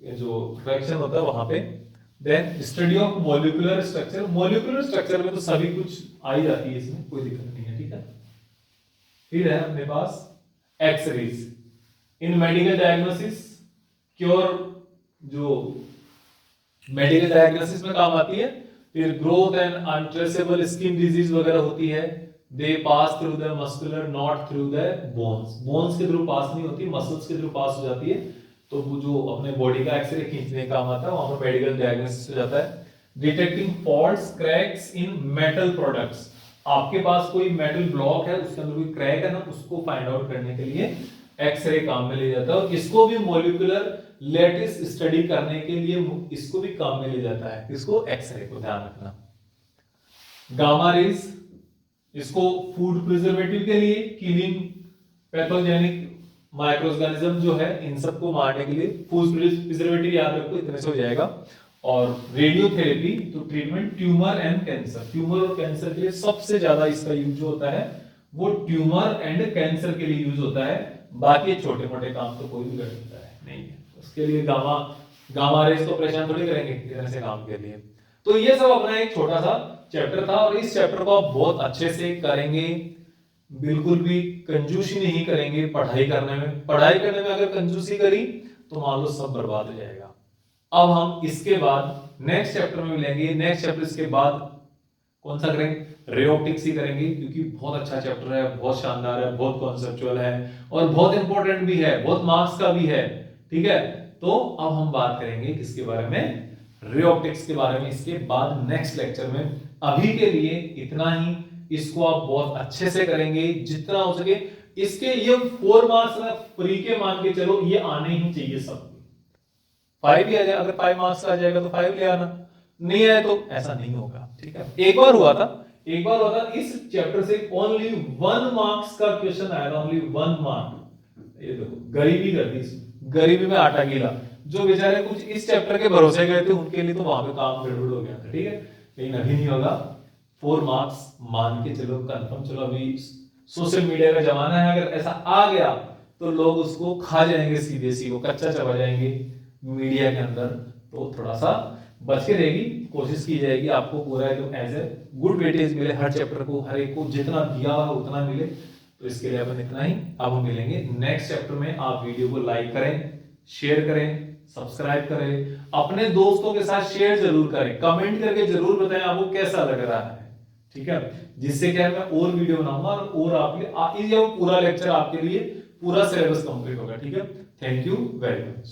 जो रिएक्शन होता है वहां पे। Then study of molecular structure, molecular structure में तो सभी कुछ आ ही जाती है, इसमें कोई दिक्कत नहीं है, ठीक है। फिर है अपने पास X rays in medical diagnosis, cure जो मेडिकल डायग्नोसिस में काम आती है। फिर growth and untraceable skin disease वगैरह होती है। They pass through the muscular not through the bones, bones के थ्रू पास नहीं होती, मसल्स के थ्रू पास हो जाती है। तो वो जो अपने बॉडी का एक्सरे खींचने का काम आता है, वहां पर मेडिकल डायग्नोसिस हो जाता है। डिटेक्टिंग फॉल्ट्स क्रैक्स इन मेटल प्रोडक्ट्स, आपके पास कोई मेटल ब्लॉक है, उसके अंदर कोई क्रैक है ना, उसको फाइंड आउट करने के लिए एक्सरे काम में ले जाता है। और इसको भी मॉलिक्यूलर लेटिस स्टडी करने के लिए इसको भी काम में ले जाता है, इसको एक्सरे को ध्यान रखना। गामा रेज, इसको फूड प्रिजर्वेटिव के लिए, किलिंग पैथोजेनिक माइक्रोऑर्गेनिज्म जो है इन सबको मारने के लिए। फूड प्रिजर्वेटिव याद रखो, इतने से हो जाएगा। और रेडियोथेरेपी, तो treatment tumour and cancer, tumour और कैंसर के लिए सबसे ज्यादा इसका यूज जो होता है वो ट्यूमर एंड कैंसर के लिए यूज होता है। बाकी छोटे मोटे काम तो कोई भी कर सकता है, नहीं है उसके लिए गामा रेज तो परेशान थोड़ी करेंगे इतने से काम के लिए। तो ये सब अपना एक छोटा सा चैप्टर था, और इस चैप्टर को आप बहुत अच्छे से करेंगे, बिल्कुल भी कंजूसी नहीं करेंगे पढ़ाई करने में। पढ़ाई करने में अगर कंजूसी करी तो मान लो सब बर्बाद हो जाएगा। अब हम इसके बाद नेक्स्ट चैप्टर में मिलेंगे। नेक्स्ट चैप्टर इसके बाद कौन सा करेंगे, रे ऑप्टिक्स ही करेंगे, क्योंकि बहुत अच्छा चैप्टर है, बहुत शानदार है, बहुत कॉन्सेप्चुअल है और बहुत इंपॉर्टेंट भी है, बहुत मार्क्स का भी है, ठीक है। तो अब हम बात करेंगे किसके बारे में, रे ऑप्टिक्स के बारे में, इसके बाद नेक्स्ट लेक्चर में। अभी के लिए इतना ही, इसको आप बहुत अच्छे से करेंगे जितना हो सके। इसके ये 4 मार्क्स में फ्री के मान के चलो, ये आने ही चाहिए सब। 5 भी आ जाए, अगर 5 मार्क्स आ जाएगा तो 5 ले आना, नहीं आए तो ऐसा नहीं होगा, ठीक है। एक बार हुआ था इस चैप्टर से ओनली 1 मार्क्स का क्वेश्चन आया था, ओनली 1 मार्क। ये देखो गरीबी कर दी, गरीबी में आटा गीला। जो बेचारे कुछ इस चैप्टर के भरोसे गए थे उनके लिए तो वहां पे काम गड़बड़ हो गया था, ठीक है। लेकिन अभी नहीं होगा, 4 मार्क्स मान के चलो कंफर्म। चलो अभी सोशल मीडिया का जमाना है, अगर ऐसा आ गया तो लोग उसको खा जाएंगे, सीधे सीधे कच्चा चबा जाएंगे मीडिया के अंदर। तो थोड़ा सा बच के रहेगी, कोशिश की जाएगी आपको पूरा एकदम एज ए गुड वेटेज मिले, हर चैप्टर को, हर एक को जितना दिया हुआ उतना मिले। तो इसके लिए अपन इतना ही, अब हम मिलेंगे नेक्स्ट चैप्टर में। आप वीडियो को लाइक करें, शेयर करें, सब्सक्राइब करें, अपने दोस्तों के साथ शेयर जरूर करें, कमेंट करके जरूर बताएं आपको कैसा लग रहा है, ठीक है। जिससे क्या है मैं और वीडियो बनाऊंगा और आपके पूरा लेक्चर आपके लिए पूरा सिलेबस कंप्लीट होगा, ठीक है। Thank you very much.